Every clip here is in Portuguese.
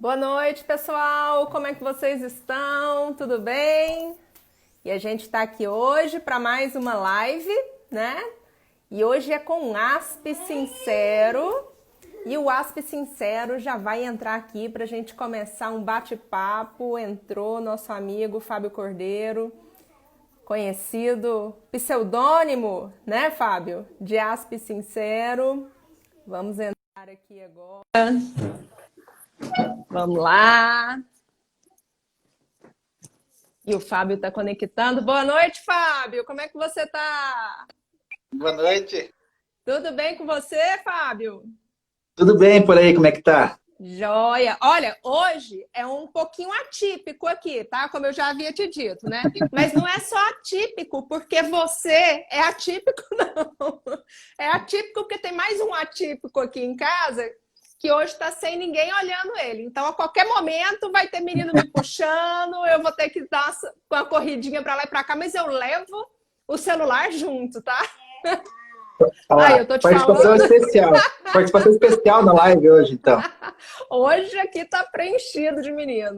Boa noite, pessoal! Como é que vocês estão? Tudo bem? E a gente está aqui hoje para mais uma live, né? E hoje é com um ASP Sincero. E o ASP Sincero já vai entrar aqui para a gente começar um bate-papo. Entrou nosso amigo Fábio Cordeiro, conhecido, pseudônimo, né, Fábio? De ASP Sincero. Vamos entrar aqui agora. Vamos lá. E o Fábio está conectando. Boa noite, Fábio. Como é que você está? Boa noite. Tudo bem com você, Fábio? Tudo bem por aí, como é que tá? Joia! Olha, hoje é um pouquinho atípico aqui, tá? Como eu já havia te dito, né? Mas não é só atípico porque você é atípico, não. É atípico porque tem mais um atípico aqui em casa que hoje está sem ninguém olhando ele. Então, a qualquer momento vai ter menino me puxando, eu vou ter que dar uma corridinha para lá e para cá, mas eu levo o celular junto, tá? Olá, Eu tô te participação falando. especial. Participação especial na live hoje, então. Hoje aqui tá preenchido de menino.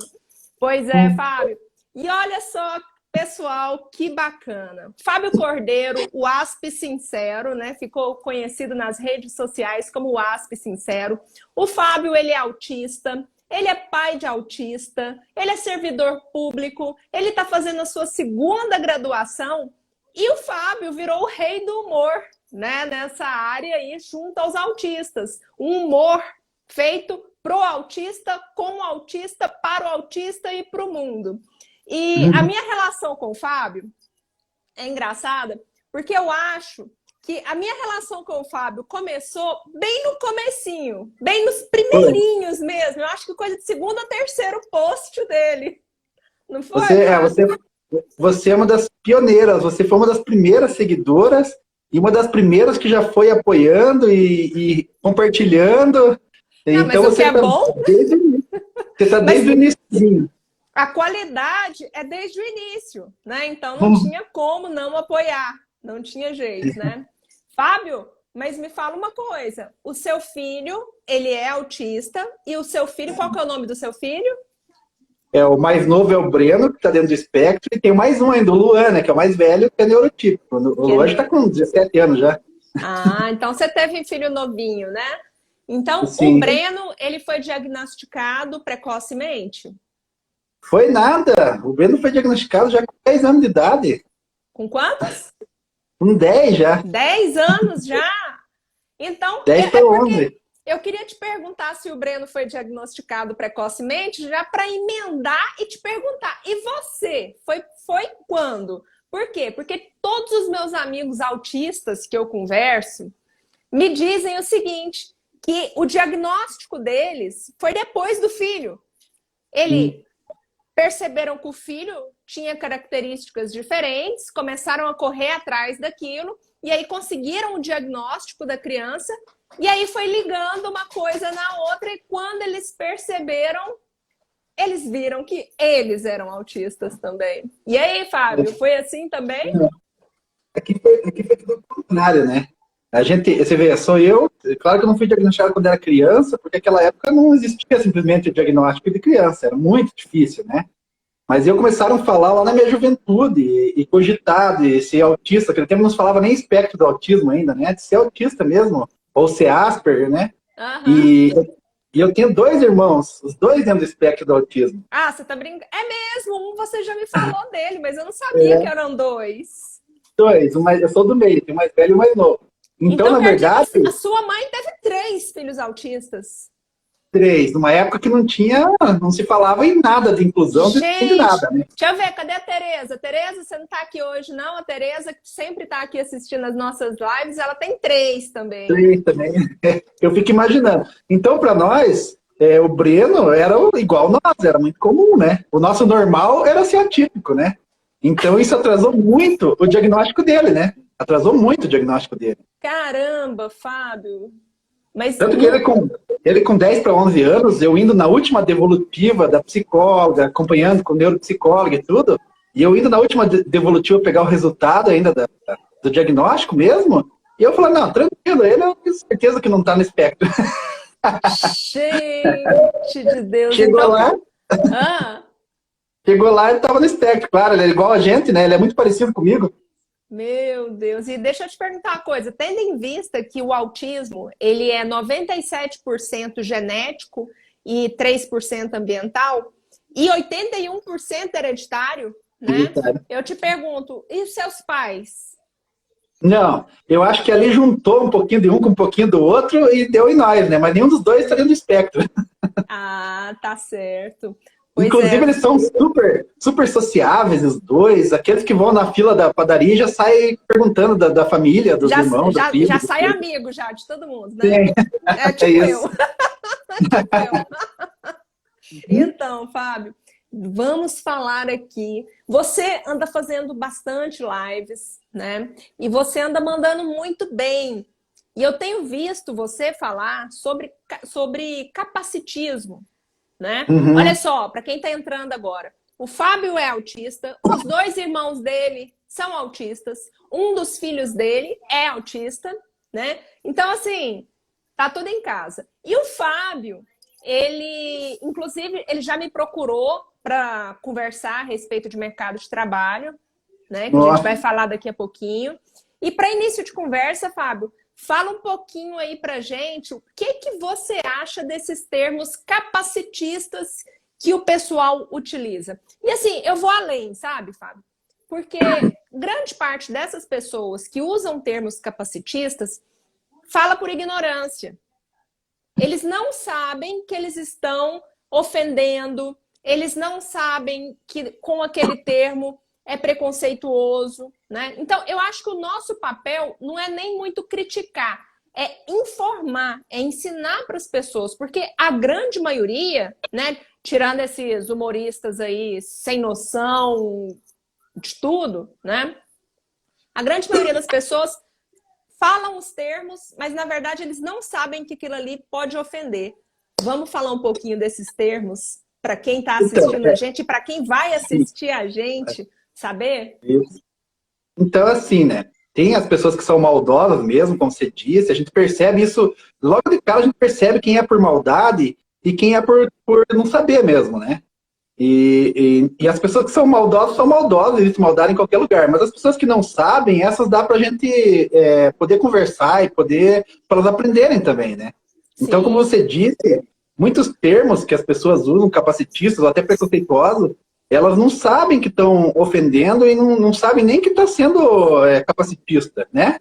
Pois é, Fábio. E olha só, pessoal, que bacana. Fábio Cordeiro, o ASP Sincero, né? Ficou conhecido nas redes sociais como o ASP Sincero. O Fábio, ele é autista, ele é pai de autista, ele é servidor público, ele tá fazendo a sua segunda graduação e o Fábio virou o rei do humor, né? Nessa área aí, junto aos autistas. Um humor feito pro autista, com o autista, para o autista e para o mundo. E a minha relação com o Fábio é engraçada, porque eu acho que a minha relação com o Fábio começou bem no comecinho, bem nos primeirinhos mesmo. Eu acho que coisa de segundo ou terceiro post dele. Não foi, você é uma das pioneiras, você foi uma das primeiras seguidoras e uma das primeiras que já foi apoiando e compartilhando. Não, então mas o que é bom... Você está desde o início. A qualidade é desde o início, né? Então não tinha como não apoiar, não tinha jeito, né? Fábio, mas me fala uma coisa, o seu filho, ele é autista, e o seu filho, qual que é o nome do seu filho? O mais novo é o Breno, que está dentro do espectro, e tem mais um ainda, o Luan, né, que é o mais velho, que é neurotípico. O Luan já está com 17 anos já. Ah, então você teve filho novinho, né? Então, Sim. O Breno, ele foi diagnosticado precocemente? Foi nada. O Breno foi diagnosticado já com 10 anos de idade. Com quantos? Com 10 já. 10 anos já? Então, 10 para 11. Eu queria te perguntar se o Breno foi diagnosticado precocemente, já para emendar e te perguntar. E você? Foi quando? Por quê? Porque todos os meus amigos autistas que eu converso me dizem o seguinte, que o diagnóstico deles foi depois do filho. Perceberam que o filho tinha características diferentes, começaram a correr atrás daquilo, e aí conseguiram o diagnóstico da criança, e aí foi ligando uma coisa na outra, e quando eles perceberam, eles viram que eles eram autistas também. E aí, Fábio, foi assim também? Aqui foi tudo o contrário, né? Você vê, sou eu, claro que eu não fui diagnosticado quando era criança, porque naquela época não existia simplesmente o diagnóstico de criança, era muito difícil, né? Mas começaram a falar lá na minha juventude, e cogitar de ser autista, naquele tempo não se falava nem espectro do autismo ainda, né? De ser autista mesmo, ou ser Asperger, né? Uhum. E eu tenho 2 irmãos, os 2 dentro do espectro do autismo. Ah, você tá brincando? É mesmo, um você já me falou dele, mas eu não sabia que eram 2. 2, eu sou do meio, tem o mais velho e o mais novo. Então na verdade... A sua mãe teve 3 filhos autistas. 3, numa época que não se falava em nada de inclusão, de nada, né? Deixa eu ver, cadê a Tereza? Tereza, você não tá aqui hoje, não? A Tereza, que sempre tá aqui assistindo as nossas lives, ela tem 3 também. 3 também. Eu fico imaginando. Então, para nós, o Breno era igual nós, era muito comum, né? O nosso normal era ser atípico, né? Então, isso atrasou muito o diagnóstico dele, né? Atrasou muito o diagnóstico dele. Caramba, Fábio. Mas tanto que ele com 10 para 11 anos, eu indo na última devolutiva da psicóloga, acompanhando com o neuropsicóloga e tudo, e eu indo na última devolutiva pegar o resultado ainda do diagnóstico mesmo, e eu falei, não, tranquilo, ele eu tenho certeza que não está no espectro. Gente de Deus. Chegou Então, lá, ah, chegou lá e estava no espectro, claro, ele é igual a gente, né? Ele é muito parecido comigo. meu Deus. E deixa eu te perguntar uma coisa. Tendo em vista que o autismo, ele é 97% genético e 3% ambiental e 81% hereditário, né? Eu te pergunto, e os seus pais? Não, eu acho que ali juntou um pouquinho de um com um pouquinho do outro e deu em nós, né? Mas nenhum dos dois está dentro do espectro. Ah, tá certo. Pois Inclusive, é, eles são super, super sociáveis, os dois. Aqueles que vão na fila da padaria já saem perguntando da família, dos já, irmãos, da já, prima. já sai amigo já de todo mundo, né? Sim, É é tipo eu. isso. Tipo eu. Então, Fábio, vamos falar aqui. Você anda fazendo bastante lives, né? E você anda mandando muito bem. E eu tenho visto você falar sobre capacitismo, né? Olha Uhum. só, para quem está entrando agora, o Fábio é autista, os dois irmãos dele são autistas, um dos filhos dele é autista, né? Então, assim, tá tudo em casa. E o Fábio, inclusive, ele já me procurou para conversar a respeito de mercado de trabalho, né? Que a gente Nossa. vai falar daqui a pouquinho. E para início de conversa, Fábio, fala um pouquinho aí pra gente o que você acha desses termos capacitistas que o pessoal utiliza. E assim, eu vou além, sabe, Fábio? Porque grande parte dessas pessoas que usam termos capacitistas fala por ignorância. Eles não sabem que eles estão ofendendo, eles não sabem que com aquele termo é preconceituoso, né? Então, eu acho que o nosso papel não é nem muito criticar, é informar, é ensinar para as pessoas, porque a grande maioria, né, tirando esses humoristas aí sem noção de tudo, né? A grande maioria das pessoas falam os termos, mas na verdade eles não sabem que aquilo ali pode ofender. Vamos falar um pouquinho desses termos para quem está Então, assistindo a gente e para quem vai assistir a gente saber? então, assim, né? Tem as pessoas que são maldosas mesmo, como você disse, a gente percebe isso, logo de cara a gente percebe quem é por maldade e quem é por não saber mesmo, né? E as pessoas que são maldosas, existe maldade em qualquer lugar, mas as pessoas que não sabem, essas dá pra gente poder conversar e poder, para elas aprenderem também, né? Então, como Sim. você disse, muitos termos que as pessoas usam, capacitistas ou até preconceituosos, elas não sabem que estão ofendendo e não sabem nem que está sendo capacitista, né?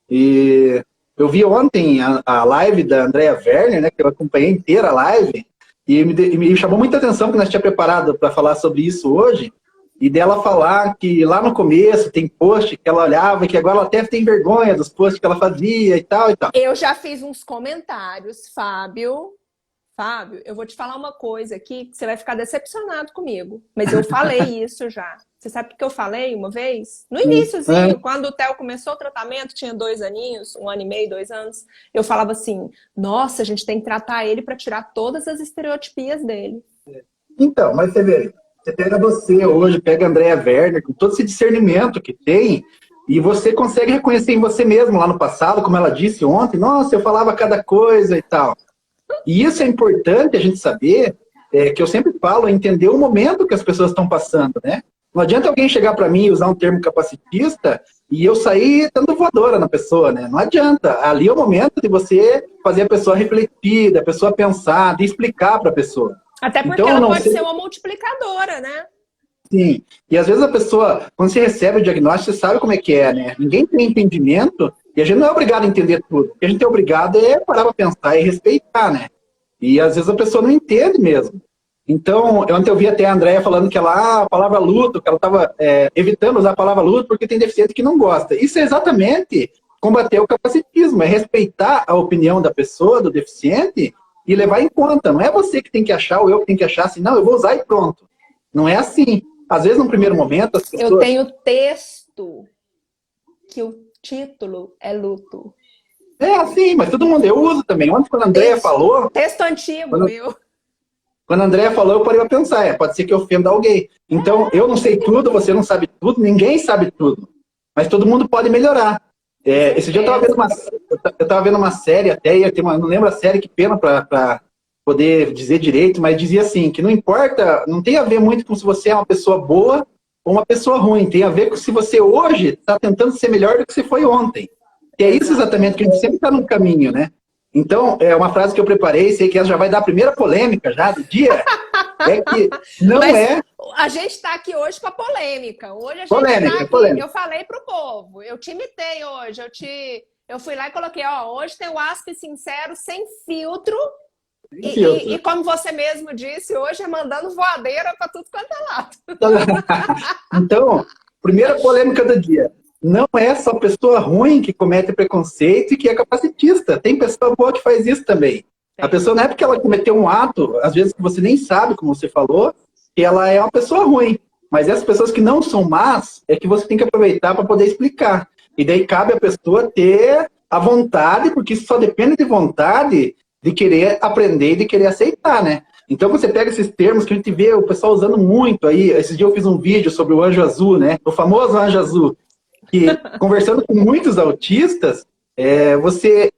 E eu vi ontem a live da Andrea Werner, né, que eu acompanhei inteira a live, e me chamou muita atenção que nós tínhamos preparado para falar sobre isso hoje, e dela falar que lá no começo tem post que ela olhava e que agora ela até tem vergonha dos posts que ela fazia e tal e tal. Eu já fiz uns comentários, Fábio. Fábio, eu vou te falar uma coisa aqui que você vai ficar decepcionado comigo. Mas eu falei isso já. Você sabe o que eu falei uma vez? No iníciozinho, quando o Theo começou o tratamento, tinha 2 aninhos, 1 ano e meio, 2 anos. Eu falava assim, nossa, a gente tem que tratar ele para tirar todas as estereotipias dele. Então, mas você vê, você pega você hoje, pega a Andrea Werner, com todo esse discernimento que tem, e você consegue reconhecer em você mesmo lá no passado, como ela disse ontem, nossa, eu falava cada coisa e tal. E isso é importante a gente saber, que eu sempre falo, é entender o momento que as pessoas estão passando, né? Não adianta alguém chegar para mim e usar um termo capacitista e eu sair dando voadora na pessoa, né? Não adianta. Ali é o momento de você fazer a pessoa refletir, da pessoa pensar, de explicar para a pessoa. Até porque então, ela pode ser uma multiplicadora, né? Sim. E às vezes a pessoa, quando você recebe o diagnóstico, você sabe como é que é, né? Ninguém tem entendimento e a gente não é obrigado a entender tudo. O que a gente é obrigado é parar para pensar e respeitar, né? E às vezes a pessoa não entende mesmo. Então, ontem eu vi até a Andrea falando que ela, a palavra luto, que ela estava evitando usar a palavra luto porque tem deficiente que não gosta. Isso é exatamente combater o capacitismo, é respeitar a opinião da pessoa, do deficiente, e levar em conta. Não é você que tem que achar, ou eu que tenho que achar assim, não, eu vou usar e pronto. Não é assim. Às vezes, no primeiro momento, as pessoas... Eu tenho texto que o título é luto. É assim, mas todo mundo, eu uso também. Ontem, quando a Andrea falou... Texto antigo, meu. Quando a Andrea falou, eu parei para pensar, pode ser que eu ofenda alguém. Então, eu não sei tudo, você não sabe tudo, ninguém sabe tudo. Mas todo mundo pode melhorar. Com Esse dia eu tava vendo uma série até, não lembro a série, que pena para poder dizer direito, mas dizia assim, que não importa, não tem a ver muito com se você é uma pessoa boa ou uma pessoa ruim, tem a ver com se você hoje está tentando ser melhor do que você foi ontem. E é isso exatamente, que a gente sempre está no caminho, né? Então, é uma frase que eu preparei, sei que essa já vai dar a primeira polêmica já do dia, é que não Mas é... a gente está aqui hoje para polêmica. Hoje a gente Polêmica, está aqui. polêmica. Eu falei para o povo, eu te imitei hoje, eu fui lá e coloquei, ó, hoje tem o Aspe Sincero sem filtro. E como você mesmo disse, hoje é mandando voadeira para tudo quanto é lado. Então, primeira polêmica do dia. Não é só pessoa ruim que comete preconceito e que é capacitista. Tem pessoa boa que faz isso também. A pessoa não é porque ela cometeu um ato, às vezes que você nem sabe, como você falou, que ela é uma pessoa ruim. Mas essas pessoas que não são más, é que você tem que aproveitar para poder explicar. E daí cabe a pessoa ter a vontade, porque isso só depende de vontade, de querer aprender e de querer aceitar, né? Então você pega esses termos que a gente vê o pessoal usando muito aí. Esses dias eu fiz um vídeo sobre o anjo azul, né? O famoso anjo azul. Que, conversando com muitos autistas,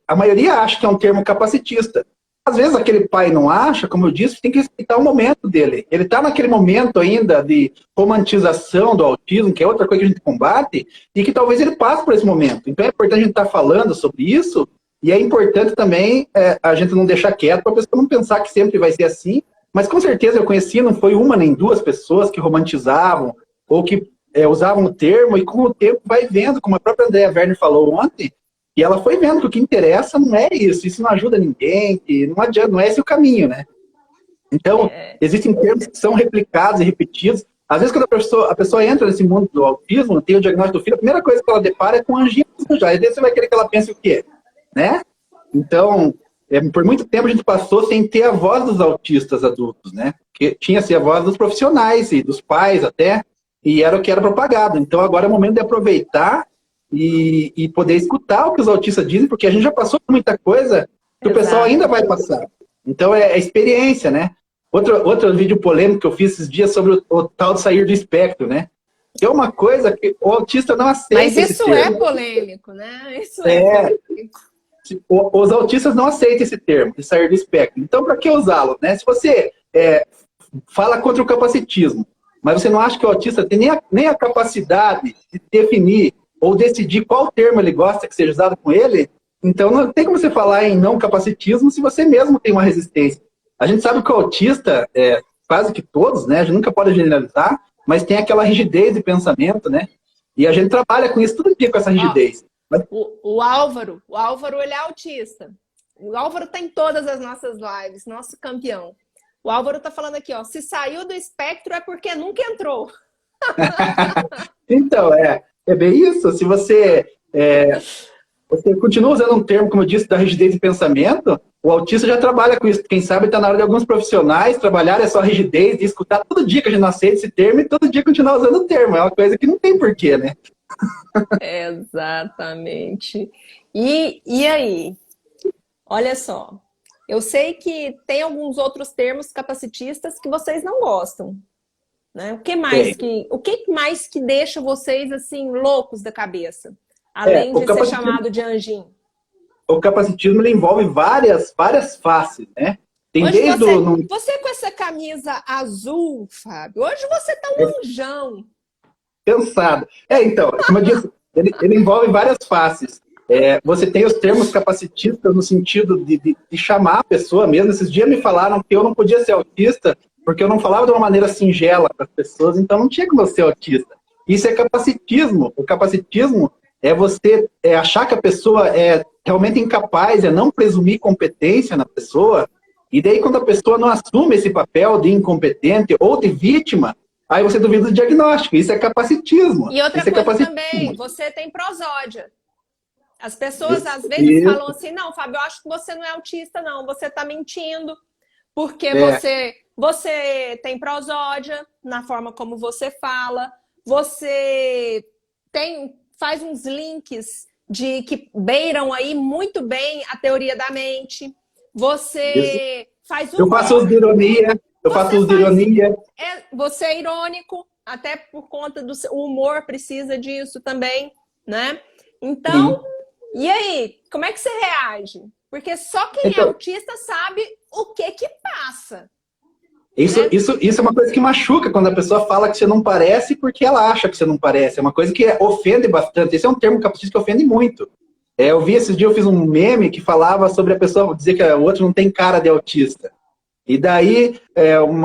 a maioria acha que é um termo capacitista. Às vezes aquele pai não acha, como eu disse, tem que respeitar o momento dele. Ele está naquele momento ainda de romantização do autismo, que é outra coisa que a gente combate, e que talvez ele passe por esse momento. Então é importante a gente estar falando sobre isso, e é importante também a gente não deixar quieto para a pessoa não pensar que sempre vai ser assim. Mas com certeza eu conheci, não foi uma nem duas pessoas que romantizavam ou que usavam o termo, e com o tempo vai vendo, como a própria Andrea Werner falou ontem, e ela foi vendo que o que interessa não é isso não ajuda ninguém, que não adianta, não é esse o caminho, né? Então, existem termos que são replicados e repetidos. Às vezes, quando a pessoa entra nesse mundo do autismo, tem o diagnóstico do filho, a primeira coisa que ela depara é com anjinho já, e daí você vai querer que ela pense o quê? Né? Então, por muito tempo a gente passou sem ter a voz dos autistas adultos, né? Porque tinha-se a voz dos profissionais e dos pais até, e era o que era propagado. Então, agora é o momento de aproveitar e poder escutar o que os autistas dizem, porque a gente já passou por muita coisa que o pessoal ainda vai passar. Então, é experiência, né? Outro vídeo polêmico que eu fiz esses dias sobre o tal de sair do espectro, né? Que é uma coisa que o autista não aceita. Mas isso é polêmico, né? Isso é polêmico. Os autistas não aceitam esse termo, de sair do espectro. Então, para que usá-lo, né? Se você fala contra o capacitismo, mas você não acha que o autista tem nem a capacidade de definir ou decidir qual termo ele gosta que seja usado com ele, então não tem como você falar em não capacitismo se você mesmo tem uma resistência. A gente sabe que o autista, quase que todos, né? A gente nunca pode generalizar, mas tem aquela rigidez de pensamento, né? E a gente trabalha com isso todo dia, com essa rigidez. O Álvaro, ele é autista. O Álvaro tá em todas as nossas lives, nosso campeão. O Álvaro tá falando aqui, ó, se saiu do espectro é porque nunca entrou. Então, é bem isso. Se você continua usando um termo, como eu disse, da rigidez de pensamento, o autista já trabalha com isso. Quem sabe está na hora de alguns profissionais trabalhar essa rigidez de escutar todo dia que a gente não aceita esse termo e todo dia continuar usando o termo. É uma coisa que não tem porquê, né? Exatamente. E aí? Olha só. Eu sei que tem alguns outros termos capacitistas que vocês não gostam, né? O que mais que deixa vocês assim loucos da cabeça? Além de ser chamado de anjinho. O capacitismo ele envolve várias faces, né? Tem hoje desde você com essa camisa azul, Fábio, hoje você tá um anjão. Pensado. Então, como eu disse, ele envolve várias faces. Você tem os termos capacitistas no sentido de chamar a pessoa mesmo. Esses dias me falaram que eu não podia ser autista porque eu não falava de uma maneira singela para as pessoas, então não tinha como eu ser autista. Isso é capacitismo. O capacitismo é você achar que a pessoa é realmente incapaz, é não presumir competência na pessoa, e daí quando a pessoa não assume esse papel de incompetente ou de vítima, aí você duvida do diagnóstico. Isso é capacitismo. E outra coisa também, você tem prosódia. As pessoas às vezes falam assim, não, Fábio, eu acho que você não é autista, não. Você está mentindo, porque você tem prosódia na forma como você fala, você faz uns links que beiram aí muito bem a teoria da mente. Você faz eu faço uso de ironia. Você é irônico, até por conta do o humor precisa disso também, né? Então, E aí, como é que você reage? Porque só quem é Então, autista sabe o que que passa. Isso, Né? isso, isso é uma coisa que machuca quando a pessoa fala que você não parece porque ela acha que você não parece. É uma coisa que ofende bastante. Esse é um termo capacitista que ofende muito. Eu vi esses dias, eu fiz um meme que falava sobre a pessoa dizer que o outro não tem cara de autista. E daí,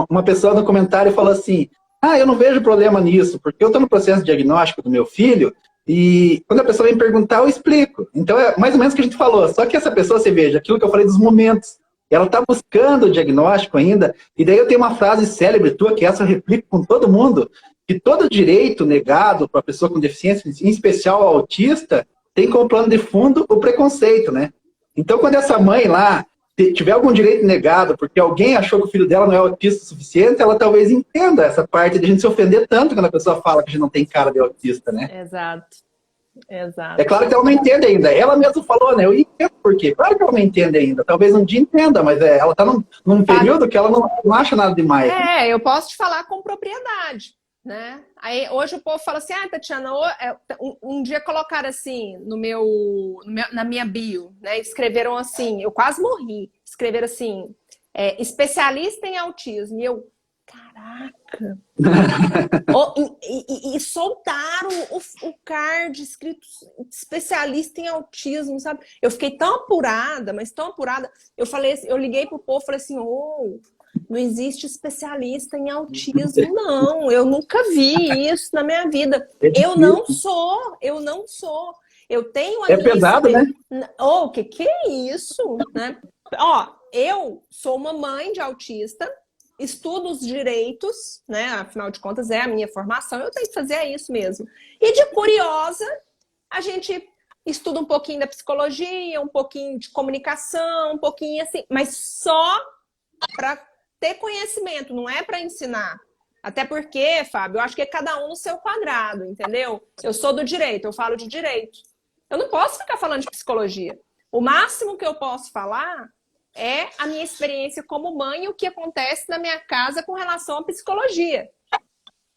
uma pessoa no comentário falou assim, eu não vejo problema nisso, porque eu estou no processo de diagnóstico do meu filho e quando a pessoa vem perguntar, eu explico. Então, é mais ou menos o que a gente falou. Só que essa pessoa, você veja, aquilo que eu falei dos momentos, ela está buscando o diagnóstico ainda, e daí eu tenho uma frase célebre tua, que essa eu replico com todo mundo, que todo direito negado para a pessoa com deficiência, em especial ao autista, tem como plano de fundo o preconceito, né? Então, quando essa mãe lá tiver algum direito negado porque alguém achou que o filho dela não é autista o suficiente, ela talvez entenda essa parte de a gente se ofender tanto quando a pessoa fala que a gente não tem cara de autista, né? Exato. É claro que ela não entende ainda. Ela mesma falou, né? Eu entendo por quê. Claro que ela não entende ainda. Talvez um dia entenda, mas ela está num período que ela não acha nada demais. Né? Eu posso te falar com propriedade, né? Aí hoje o povo fala assim, Tatiana, um dia colocaram assim na minha bio, né? Escreveram assim, eu quase morri. Escreveram assim, especialista em autismo. E eu, caraca! E soltaram o card escrito especialista em autismo, sabe? Eu fiquei tão apurada, mas tão apurada. Eu liguei pro povo e falei assim, não existe especialista em autismo, não. Eu nunca vi isso na minha vida. Eu não sou. Eu tenho a minha pesado, né? O que é isso? Né? Eu sou uma mãe de autista, estudo os direitos, né? Afinal de contas, é a minha formação, eu tenho que fazer isso mesmo. E de curiosa, a gente estuda um pouquinho da psicologia, um pouquinho de comunicação, um pouquinho assim, mas só para ter conhecimento, não é para ensinar. Até porque, Fábio, eu acho que é cada um no seu quadrado, entendeu? Eu sou do direito, eu falo de direito. Eu não posso ficar falando de psicologia. O máximo que eu posso falar é a minha experiência como mãe e o que acontece na minha casa com relação à psicologia.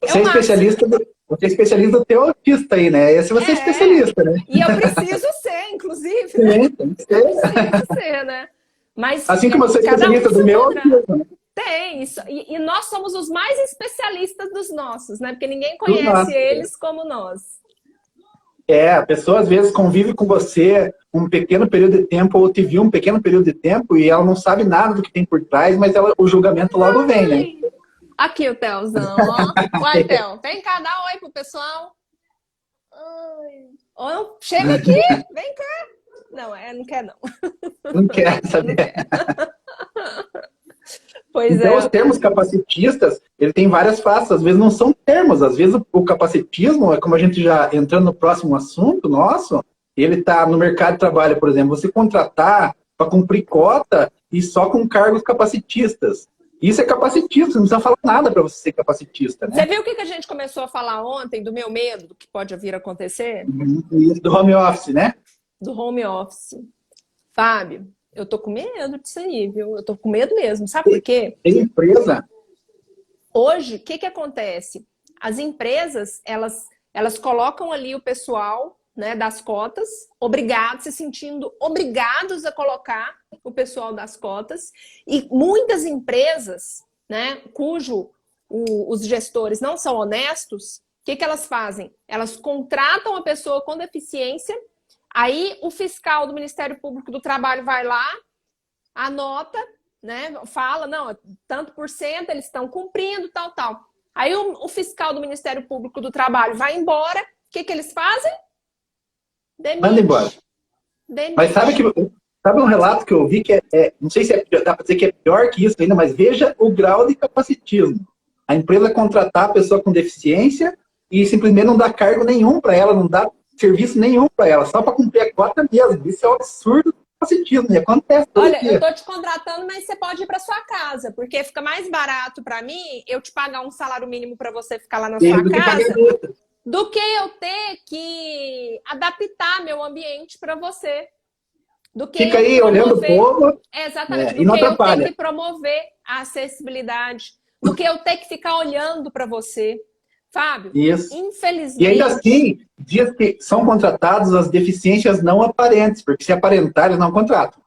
Você é especialista do teu autista aí, né? Esse você é especialista, né? E eu preciso ser, inclusive. Né? Sim, tem que ser. Eu preciso ser, né? Mas assim como você é especialista do meu autismo. Tem isso. E nós somos os mais especialistas dos nossos, né? Porque ninguém conhece eles como nós. A pessoa às vezes convive com você um pequeno período de tempo ou te viu um pequeno período de tempo e ela não sabe nada do que tem por trás, mas o julgamento logo vem, né? Aqui o Thelzão, ó. Uai, Theo, vem cá, dá oi pro pessoal. Oi. Chega aqui, vem cá. Não, não quer não. Não quer saber. Não quer. Pois então, os termos capacitistas, ele tem várias faces, às vezes não são termos, às vezes o capacitismo, como a gente já entrando no próximo assunto nosso, ele está no mercado de trabalho, por exemplo, você contratar para cumprir cota e só com cargos capacitistas. Isso é capacitismo, você não precisa falar nada para você ser capacitista, né? Você viu o que a gente começou a falar ontem do meu medo, do que pode vir a acontecer? Do home office, né? Do home office. Fábio, eu tô com medo disso aí, viu? Eu tô com medo mesmo. Sabe por quê? Tem empresa. Hoje, o que acontece? As empresas, elas colocam ali o pessoal, né, das cotas, se sentindo obrigados a colocar o pessoal das cotas. E muitas empresas, né, os gestores não são honestos, o que elas fazem? Elas contratam a pessoa com deficiência. Aí o fiscal do Ministério Público do Trabalho vai lá, anota, né, fala, não, tanto por cento eles estão cumprindo, tal. Aí o fiscal do Ministério Público do Trabalho vai embora, o que eles fazem? Demite. Manda embora. Demite. Mas sabe um relato que eu vi que não sei se dá para dizer que é pior que isso ainda, mas veja o grau de capacitismo. A empresa contratar a pessoa com deficiência e simplesmente não dá cargo nenhum para ela, não dá serviço nenhum para ela, só para cumprir a cota mesmo. Isso é um absurdo do capacitismo, e acontece todo Olha, dia. eu tô te contratando, mas você pode ir para sua casa, porque fica mais barato para mim eu te pagar um salário mínimo para você ficar lá na sua casa, do que eu ter que adaptar meu ambiente para você. Do que fica aí olhando o povo. Exatamente. E não do que atrapalha. eu ter que promover a acessibilidade. Do que eu ter que ficar olhando para você. Fábio, Isso. infelizmente... E ainda assim, dias que são contratados as deficiências não aparentes, porque se aparentar, eles não contratam.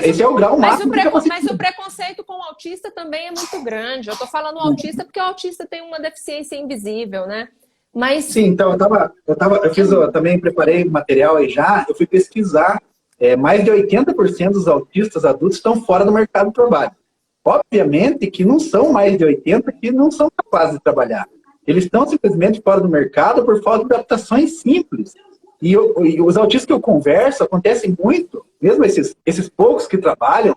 Esse é o grau máximo de capacidade. Mas o preconceito com o autista também é muito grande. Eu estou falando autista porque o autista tem uma deficiência invisível, né? Mas... Sim, então eu também preparei material aí já, eu fui pesquisar, mais de 80% dos autistas adultos estão fora do mercado de trabalho. Obviamente que não são mais de 80% que não são capazes de trabalhar. Eles estão simplesmente fora do mercado por falta de adaptações simples. E os autistas que eu converso, acontece muito, mesmo esses poucos que trabalham,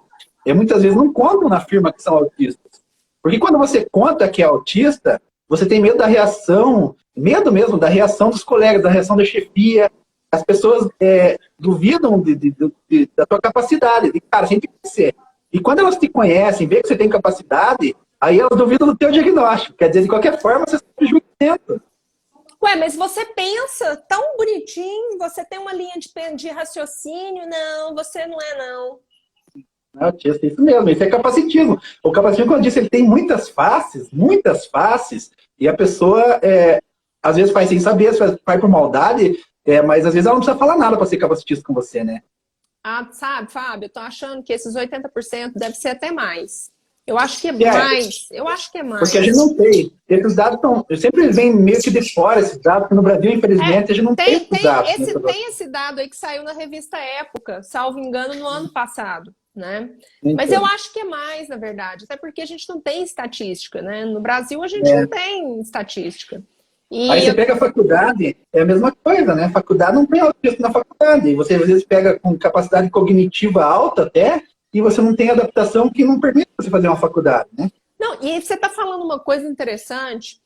muitas vezes não contam na firma que são autistas. Porque quando você conta que é autista, você tem medo da reação, medo mesmo da reação dos colegas, da reação da chefia. As pessoas duvidam da tua capacidade. Cara, a gente tem que ser. E quando elas te conhecem, vê que você tem capacidade, aí elas duvidam do teu diagnóstico. Quer dizer, de qualquer forma, você está julgamento. Ué, mas você pensa tão bonitinho, você tem uma linha de raciocínio, não, você não é, não. Não, autista, isso mesmo, isso é capacitismo. O capacitismo, como eu disse, ele tem muitas faces, e a pessoa, às vezes faz sem saber, faz por maldade, mas às vezes ela não precisa falar nada para ser capacitista com você, né? Ah, sabe, Fábio, eu tô achando que esses 80% deve ser até mais. Eu acho que é mais. Eu acho que é mais. Porque a gente não tem. Esses dados sempre vêm meio que de fora, esses dados, porque no Brasil, infelizmente, a gente não tem esses dados. Tem esse dado aí que saiu na revista Época, salvo engano, no ano passado, né? Então. Mas eu acho que é mais, na verdade, até porque a gente não tem estatística, né? No Brasil, a gente não tem estatística. Aí você pega a faculdade, é a mesma coisa, né? Faculdade não tem autista na faculdade. Você, às vezes, pega com capacidade cognitiva alta até, e você não tem adaptação que não permite você fazer uma faculdade, né? Não, e aí você está falando uma coisa interessante.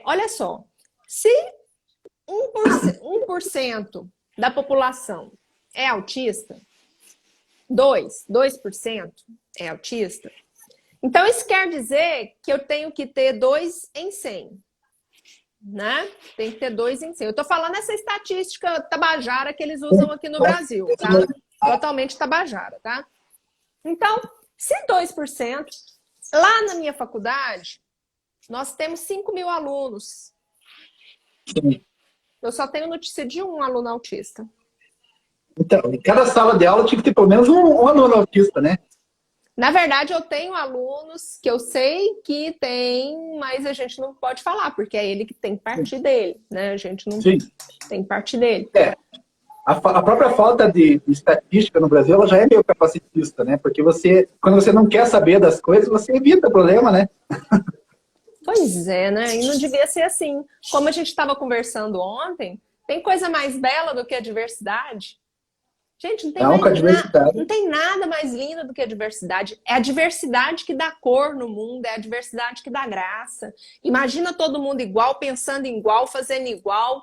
Olha só, se 1% da população é autista, 2% é autista, então isso quer dizer que eu tenho que ter 2 em 100. Né? Tem que ter 2 em 100. Eu estou falando essa estatística tabajara que eles usam aqui no Brasil, tá? Totalmente tabajara, tá? Então, se 2%, lá na minha faculdade, nós temos 5.000 alunos. Sim. Eu só tenho notícia de um aluno autista. Então, em cada sala de aula tinha que ter pelo menos um aluno autista, né? Na verdade, eu tenho alunos que eu sei que tem, mas a gente não pode falar, porque é ele que tem que partir dele, né? A gente não tem que partir dele. A própria falta de estatística no Brasil, ela já é meio capacitista, né? Porque quando você não quer saber das coisas, você evita o problema, né? Pois é, né? E não devia ser assim. Como a gente estava conversando ontem, tem coisa mais bela do que a diversidade? Gente, não tem nada mais lindo do que a diversidade. É a diversidade que dá cor no mundo, é a diversidade que dá graça. Imagina todo mundo igual, pensando igual, fazendo igual.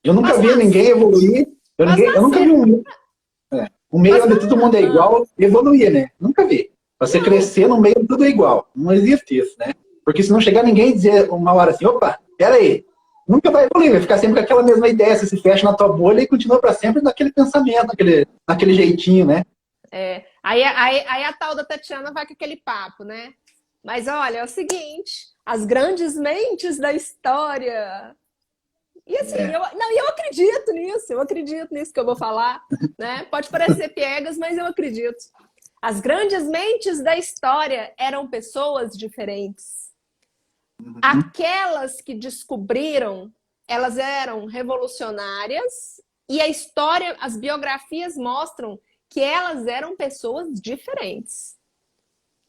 Eu nunca vi ninguém evoluir. Eu nunca vi um meio onde todo mundo é igual evoluir, né? Nunca vi. Você crescer no meio tudo é igual. Não existe isso, né? Porque se não chegar ninguém e dizer uma hora assim, opa, peraí. Nunca vai evoluir, vai ficar sempre com aquela mesma ideia, você se fecha na tua bolha e continua para sempre naquele pensamento, naquele jeitinho, né? Aí a tal da Tatiana vai com aquele papo, né? Mas olha, é o seguinte, as grandes mentes da história. E assim, eu acredito nisso que eu vou falar, né? Pode parecer piegas, mas eu acredito. As grandes mentes da história eram pessoas diferentes. Aquelas que descobriram, elas eram revolucionárias e a história, as biografias mostram que elas eram pessoas diferentes.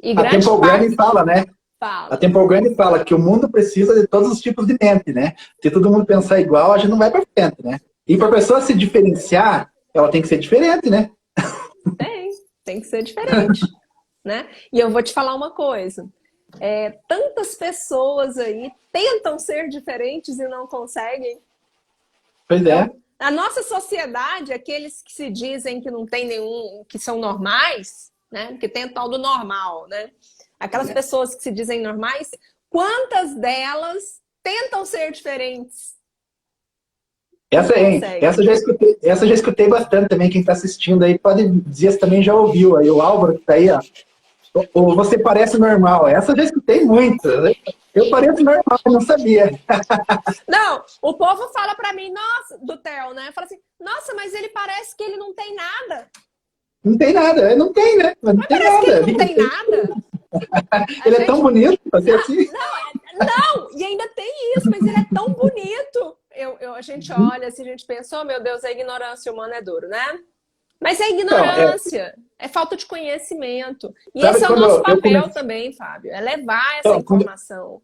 E a Temple Grandin fala, né? Fala. A Temple Grandin fala que o mundo precisa de todos os tipos de mente, né? Se todo mundo pensar igual, a gente não vai para frente, né? E para a pessoa se diferenciar, ela tem que ser diferente, né? Tem que ser diferente, né? E eu vou te falar uma coisa. Tantas pessoas aí tentam ser diferentes e não conseguem. Pois é. Então, a nossa sociedade, aqueles que se dizem que não tem nenhum, que são normais, né? Porque tem o tal do normal, né? Aquelas pessoas que se dizem normais, quantas delas tentam ser diferentes? Essa já escutei bastante também. Quem está assistindo aí pode dizer se também já ouviu. Aí o Álvaro que está aí, ó. Ou você parece normal. Essa eu já escutei muito. Eu pareço normal, eu não sabia. Não, o povo fala pra mim, nossa, do Theo, né? Fala assim, nossa, mas ele parece que ele não tem nada. Não tem nada, não tem, né? Mas não Mas tem parece nada. que ele não tem nada. Ele é tão bonito, assim. Não, e ainda tem isso, mas ele é tão bonito. A gente olha, assim, a gente pensa, oh meu Deus, a ignorância humana é duro, né? Mas é ignorância, é falta de conhecimento. E esse é o nosso papel também, Fábio, é levar essa informação.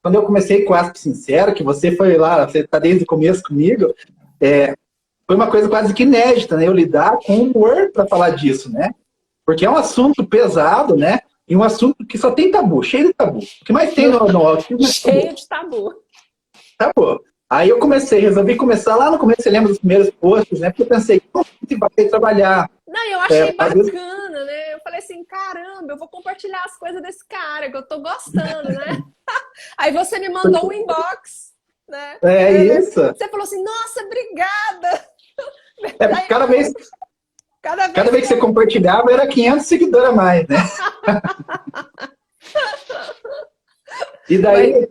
Quando eu comecei com o Asp Sincero, que você foi lá, você está desde o começo comigo, foi uma coisa quase que inédita, né? Eu lidar com humor para falar disso, né? Porque é um assunto pesado, né? E um assunto que só tem tabu, cheio de tabu. O que mais tem no autismo é cheio de tabu. Tabu. Aí eu resolvi começar lá no começo, você lembra dos primeiros posts, né? Porque eu pensei, como a gente vai trabalhar? Não, eu achei bacana, né? Eu falei assim, caramba, eu vou compartilhar as coisas desse cara, que eu tô gostando, né? Aí você me mandou um inbox, né? Isso. Você falou assim, nossa, obrigada! Cada vez que você compartilhava, era 500 seguidores a mais, né? E daí...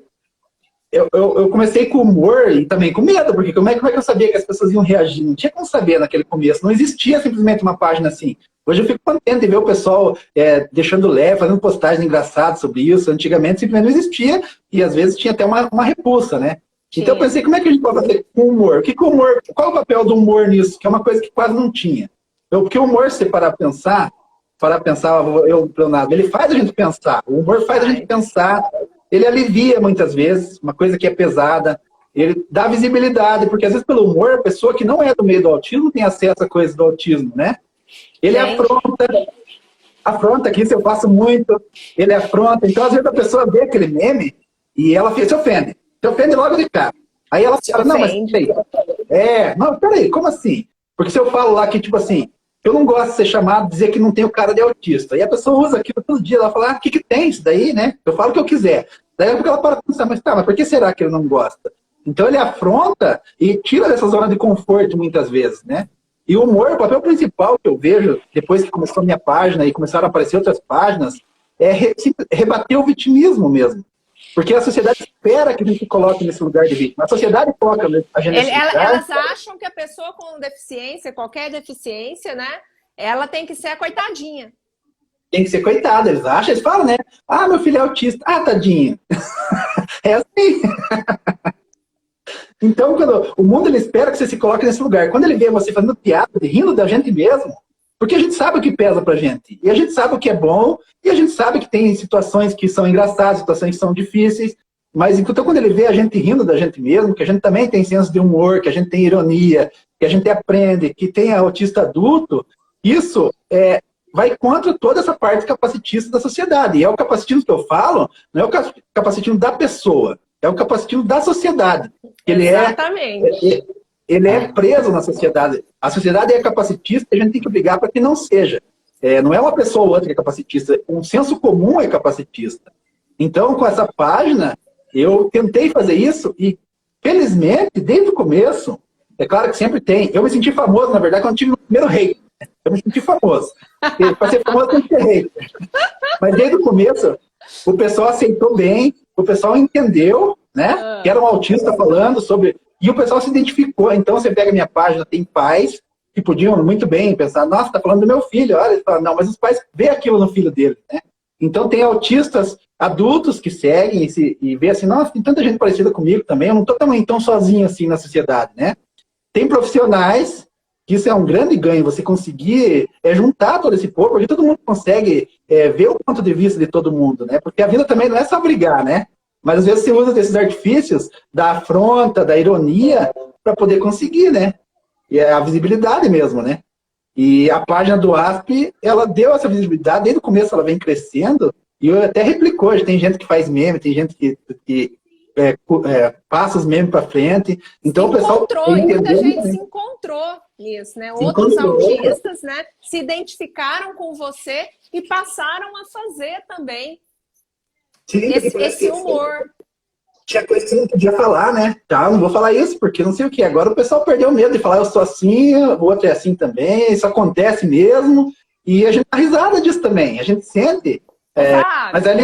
Eu comecei com humor e também com medo, porque como é que eu sabia que as pessoas iam reagir? Não tinha como saber naquele começo, não existia simplesmente uma página assim. Hoje eu fico contente de ver o pessoal deixando leve, fazendo postagens engraçadas sobre isso. Antigamente simplesmente não existia e às vezes tinha até uma repulsa, né? Sim. Então eu pensei, como é que a gente pode fazer com humor? Qual é o papel do humor nisso? Que é uma coisa que quase não tinha. Porque o humor, se parar para pensar, Leonardo, ele faz a gente pensar. O humor faz a gente pensar. Ele alivia muitas vezes, uma coisa que é pesada, ele dá visibilidade, porque às vezes pelo humor, a pessoa que não é do meio do autismo tem acesso a coisas do autismo, né? Ele afronta, que isso eu faço muito, ele afronta, então às vezes a pessoa vê aquele meme e ela se ofende logo de cara. Aí ela fala, não, mas peraí, como assim? Porque se eu falo lá que, tipo assim, eu não gosto de ser chamado, dizer que não tenho cara de autista. E a pessoa usa aquilo todo dia, ela fala, o que tem isso daí, né? Eu falo o que eu quiser. Daí ela para pensar, mas por que será que ele não gosta? Então ele afronta e tira dessa zona de conforto muitas vezes, né? E o humor, o papel principal que eu vejo, depois que começou a minha página e começaram a aparecer outras páginas, é rebater o vitimismo mesmo. Porque a sociedade espera que a gente se coloque nesse lugar de vítima. A sociedade coloca a gente nesse lugar. Elas acham que a pessoa com deficiência, qualquer deficiência, né? Ela tem que ser a coitadinha. Tem que ser coitada, eles acham, eles falam, né? Ah, meu filho é autista. Ah, tadinho. É assim. Então, quando o mundo ele espera que você se coloque nesse lugar. Quando ele vê você fazendo piada, rindo da gente mesmo, porque a gente sabe o que pesa pra gente. E a gente sabe o que é bom, e a gente sabe que tem situações que são engraçadas, situações que são difíceis. Mas então, quando ele vê a gente rindo da gente mesmo, que a gente também tem senso de humor, que a gente tem ironia, que a gente aprende, que tem autista adulto, isso vai contra toda essa parte capacitista da sociedade. E é o capacitismo que eu falo, não é o capacitismo da pessoa, é o capacitismo da sociedade. Exatamente. Ele é preso na sociedade. A sociedade é capacitista e a gente tem que brigar para que não seja. Não é uma pessoa ou outra que é capacitista, um senso comum é capacitista. Então, com essa página, eu tentei fazer isso e, felizmente, desde o começo, é claro que sempre tem. Eu me senti famoso, na verdade, quando tive o primeiro hate. Eu me senti famoso. Para ser famoso, tem que ter hate. Mas desde o começo, o pessoal aceitou bem, o pessoal entendeu, né? Que era um autista falando sobre... E o pessoal se identificou. Então, você pega a minha página, tem pais que podiam muito bem pensar, nossa, tá falando do meu filho. Olha, ele fala, não, mas os pais vê aquilo no filho dele, né? Então, tem autistas adultos que seguem e vê assim, nossa, tem tanta gente parecida comigo também, eu não tô também tão sozinho assim na sociedade, né? Tem profissionais, que isso é um grande ganho, você conseguir juntar todo esse povo, porque todo mundo consegue ver o ponto de vista de todo mundo, né? Porque a vida também não é só brigar, né? Mas às vezes você usa desses artifícios da afronta, da ironia, para poder conseguir, né? E é a visibilidade mesmo, né? E a página do ASP, ela deu essa visibilidade, desde o começo ela vem crescendo, e eu até replicou, hoje tem gente que faz meme, tem gente que passa os memes para frente. Então o pessoal muita gente se encontrou nisso, né? Outros autistas, né, se identificaram com você e passaram a fazer também. Sim, esse humor. Tinha coisa que você não podia falar, né? Tá, não vou falar isso, porque não sei o que. Agora o pessoal perdeu medo de falar, eu sou assim, o outro é assim também, isso acontece mesmo. E a gente dá risada disso também, a gente sente. Mas ali...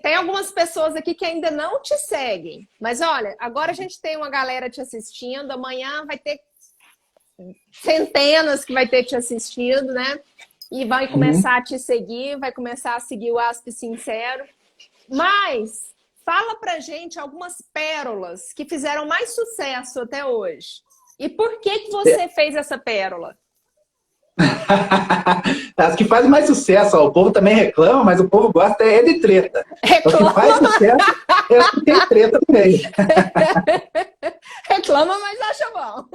Tem algumas pessoas aqui que ainda não te seguem. Mas olha, agora a gente tem uma galera te assistindo, amanhã vai ter centenas que vai ter te assistindo, né? E vai começar a te seguir, vai começar a seguir o Asp Sincero. Mas fala pra gente algumas pérolas que fizeram mais sucesso até hoje. E por que você fez essa pérola? As que fazem mais sucesso, ó, o povo também reclama, mas o povo gosta de treta. Reclama. O que faz sucesso é o que tem treta também. Reclama, mas acha bom.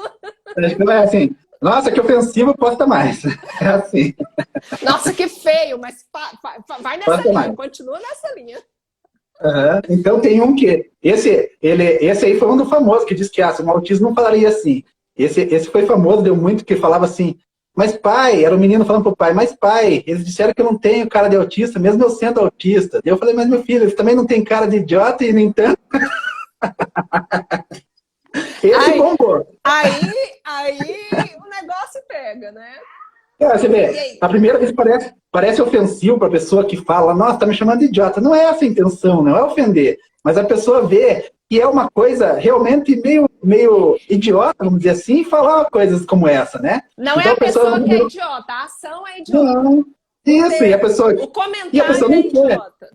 É assim, nossa, que ofensivo, posta mais. É assim. Nossa, que feio, mas vai nessa Posta linha, mais. continua nessa linha. Então tem um que... Esse aí foi um do famoso, que diz que um autismo não falaria assim. Esse foi famoso, deu muito, que falava assim, mas pai, era o menino falando pro pai, mas pai, eles disseram que eu não tenho cara de autista, mesmo eu sendo autista. Daí eu falei, mas meu filho, eles também não têm cara de idiota e nem tanto. Esse bombou. Aí o negócio pega, né? Você vê, a primeira vez parece ofensivo para a pessoa que fala, nossa, tá me chamando de idiota. Não é essa a intenção, não é ofender. Mas a pessoa vê que é uma coisa realmente meio idiota, vamos dizer assim, e falar coisas como essa, né? Não então, é a pessoa que é idiota, a ação é idiota. Não, isso, o comentário é idiota.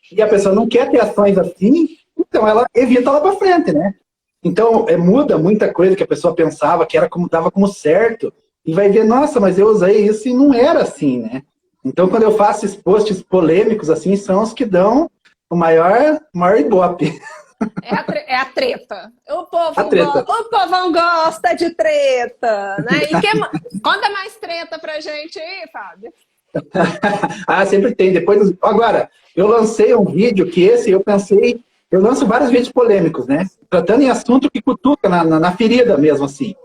E a pessoa não quer ter ações assim, então ela evita lá para frente, né? Então, muda muita coisa que a pessoa pensava que dava como certo, e vai ver, nossa, mas eu usei isso e não era assim, né? Então, quando eu faço esses posts polêmicos assim, são os que dão o maior ibope. É a treta. O povão gosta de treta, né? E conta mais treta pra gente aí, Fábio. Sempre tem. Agora, eu lancei um vídeo que eu lanço vários vídeos polêmicos, né? Tratando em assunto que cutuca na ferida mesmo, assim.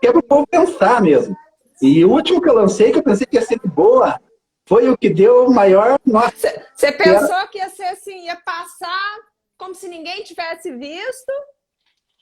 Que é pro povo pensar mesmo. E o último que eu lancei, que eu pensei que ia ser boa, foi o que deu o maior... Você pensou que ia ser assim, ia passar como se ninguém tivesse visto?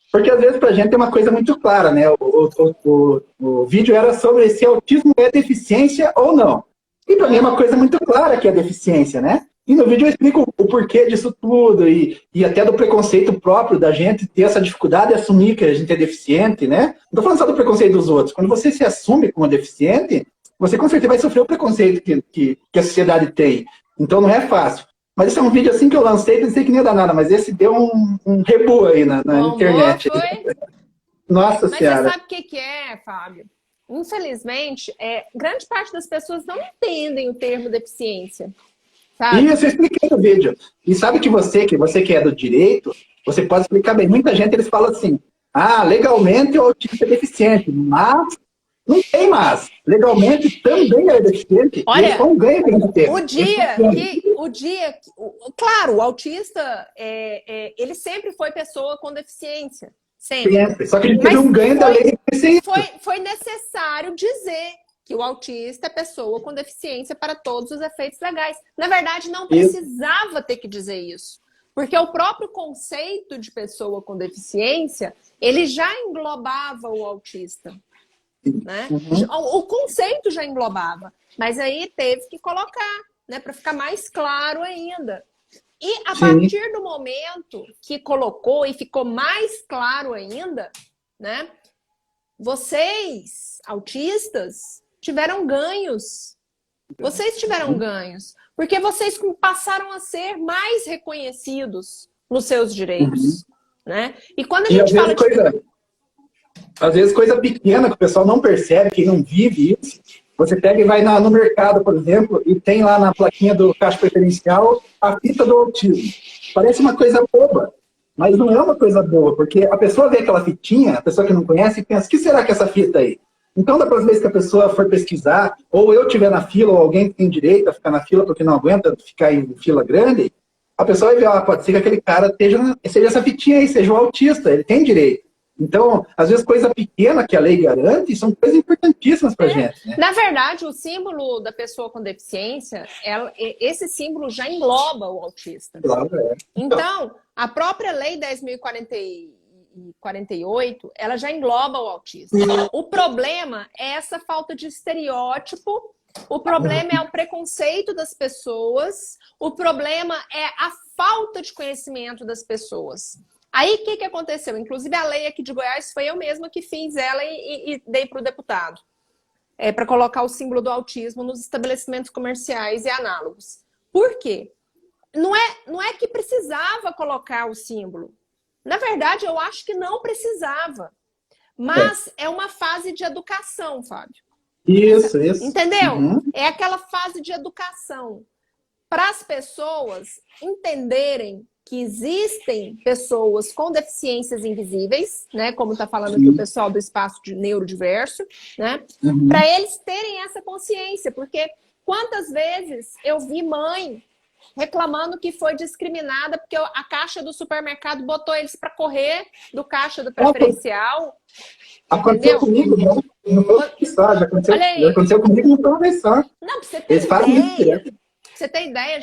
Porque às vezes pra gente é uma coisa muito clara, né? O vídeo era sobre se autismo é deficiência ou não. E pra mim é uma coisa muito clara que é deficiência, né? E no vídeo eu explico o porquê disso tudo e até do preconceito próprio da gente ter essa dificuldade de assumir que a gente é deficiente, né? Não tô falando só do preconceito dos outros. Quando você se assume como deficiente, você com certeza vai sofrer o preconceito que a sociedade tem. Então não é fácil. Mas esse é um vídeo assim que eu lancei, pensei que não ia dar nada, mas esse deu um rebu aí na internet. Foi? Nossa Senhora. Mas você sabe o que é, Fábio? Infelizmente, grande parte das pessoas não entendem o termo deficiência. Sabe? Isso, eu expliquei no vídeo. E sabe que você que é do direito, você pode explicar bem. Muita gente, eles falam assim, legalmente o autista é deficiente, mas não tem mais. Legalmente também é deficiente. Olha, eles não ganham de ter. Claro, o autista, ele sempre foi pessoa com deficiência. Sempre. Só que ele teve um ganho da lei. Foi necessário dizer que o autista é pessoa com deficiência para todos os efeitos legais. Na verdade, não precisava ter que dizer isso. Porque o próprio conceito de pessoa com deficiência, ele já englobava o autista. Né? O conceito já englobava. Mas aí teve que colocar, né, para ficar mais claro ainda. E a partir do momento que colocou e ficou mais claro ainda, né, vocês, autistas, tiveram ganhos. Vocês tiveram ganhos. Porque vocês passaram a ser mais reconhecidos nos seus direitos. Né? E quando a gente fala de... Às vezes coisa pequena que o pessoal não percebe, que não vive isso. Você pega e vai no mercado, por exemplo, e tem lá na plaquinha do caixa preferencial a fita do autismo. Parece uma coisa boba, mas não é uma coisa boa, porque a pessoa vê aquela fitinha, a pessoa que não conhece, e pensa, o que será que é essa fita aí? Então, da próxima vez que a pessoa for pesquisar, ou eu estiver na fila, ou alguém que tem direito a ficar na fila porque não aguenta ficar em fila grande, a pessoa vai ver, pode ser que aquele cara seja essa fitinha aí, seja um autista, ele tem direito. Então, às vezes, coisa pequena que a lei garante são coisas importantíssimas para a gente. Né? Na verdade, o símbolo da pessoa com deficiência, esse símbolo já engloba o autista. Claro, Então, a própria lei 10.048, ela já engloba o autista. O problema é essa falta de estereótipo O problema é o preconceito das pessoas, o problema é a falta de conhecimento das pessoas. Aí, o que aconteceu? Inclusive, a lei aqui de Goiás foi eu mesma que fiz ela e dei para o deputado. Para colocar o símbolo do autismo nos estabelecimentos comerciais e análogos. Por quê? Não é que precisava colocar o símbolo. Na verdade, eu acho que não precisava. Mas é uma fase de educação, Fábio. Isso. Entendeu? Uhum. É aquela fase de educação. Para as pessoas entenderem que existem pessoas com deficiências invisíveis, né? Como está falando aqui o pessoal do espaço de neurodiverso, né? Uhum. Para eles terem essa consciência, porque quantas vezes eu vi mãe reclamando que foi discriminada porque a caixa do supermercado botou eles para correr do caixa do preferencial. Aconteceu comigo, né? Não foi só, já aconteceu comigo, não foi uma vez só. Não, pra você ter Eles fazem isso ideia. direto. Você tem ideia?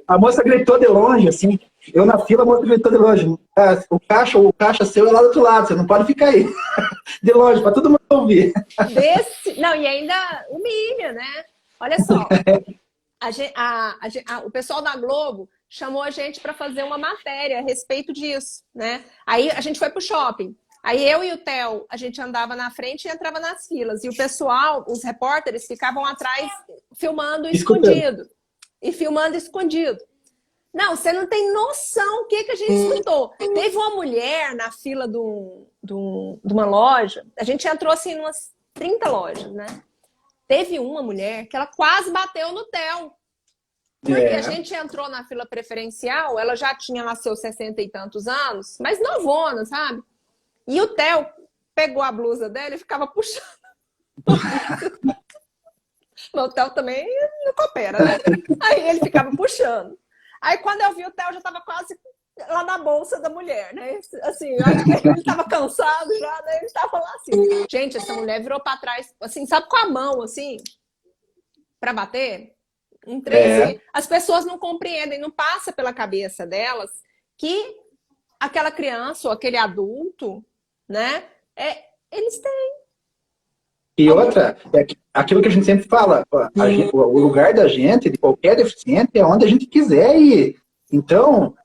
A moça gritou de longe, assim. Eu na fila, a moça gritou de longe. Ah, o caixa seu é lá do outro lado, você não pode ficar aí. De longe, para todo mundo ouvir. Não, e ainda humilha, né? Olha só. O pessoal da Globo chamou a gente para fazer uma matéria a respeito disso, né? Aí a gente foi pro shopping. Aí eu e o Theo, a gente andava na frente e entrava nas filas. E o pessoal, os repórteres, ficavam atrás filmando escondido. E filmando escondido. Não, você não tem noção o que a gente escutou. Teve uma mulher na fila de uma loja. A gente entrou assim em umas 30 lojas, né? Teve uma mulher que ela quase bateu no Theo. Porque a gente entrou na fila preferencial, ela já tinha lá seus 60 e tantos anos, mas novona, sabe? E o Theo pegou a blusa dela e ficava puxando. Mas o Theo também não coopera, né? Aí ele ficava puxando. Aí quando eu vi, o Theo já estava quase lá na bolsa da mulher, né? Assim, eu acho que ele estava cansado já, né? Ele estava lá assim. Gente, essa mulher virou para trás, assim, sabe, com a mão, assim, para bater. As pessoas não compreendem, não passa pela cabeça delas que aquela criança ou aquele adulto, né? Eles têm. E outra, aquilo que a gente sempre fala, o lugar da gente, de qualquer deficiente, é onde a gente quiser ir. Então,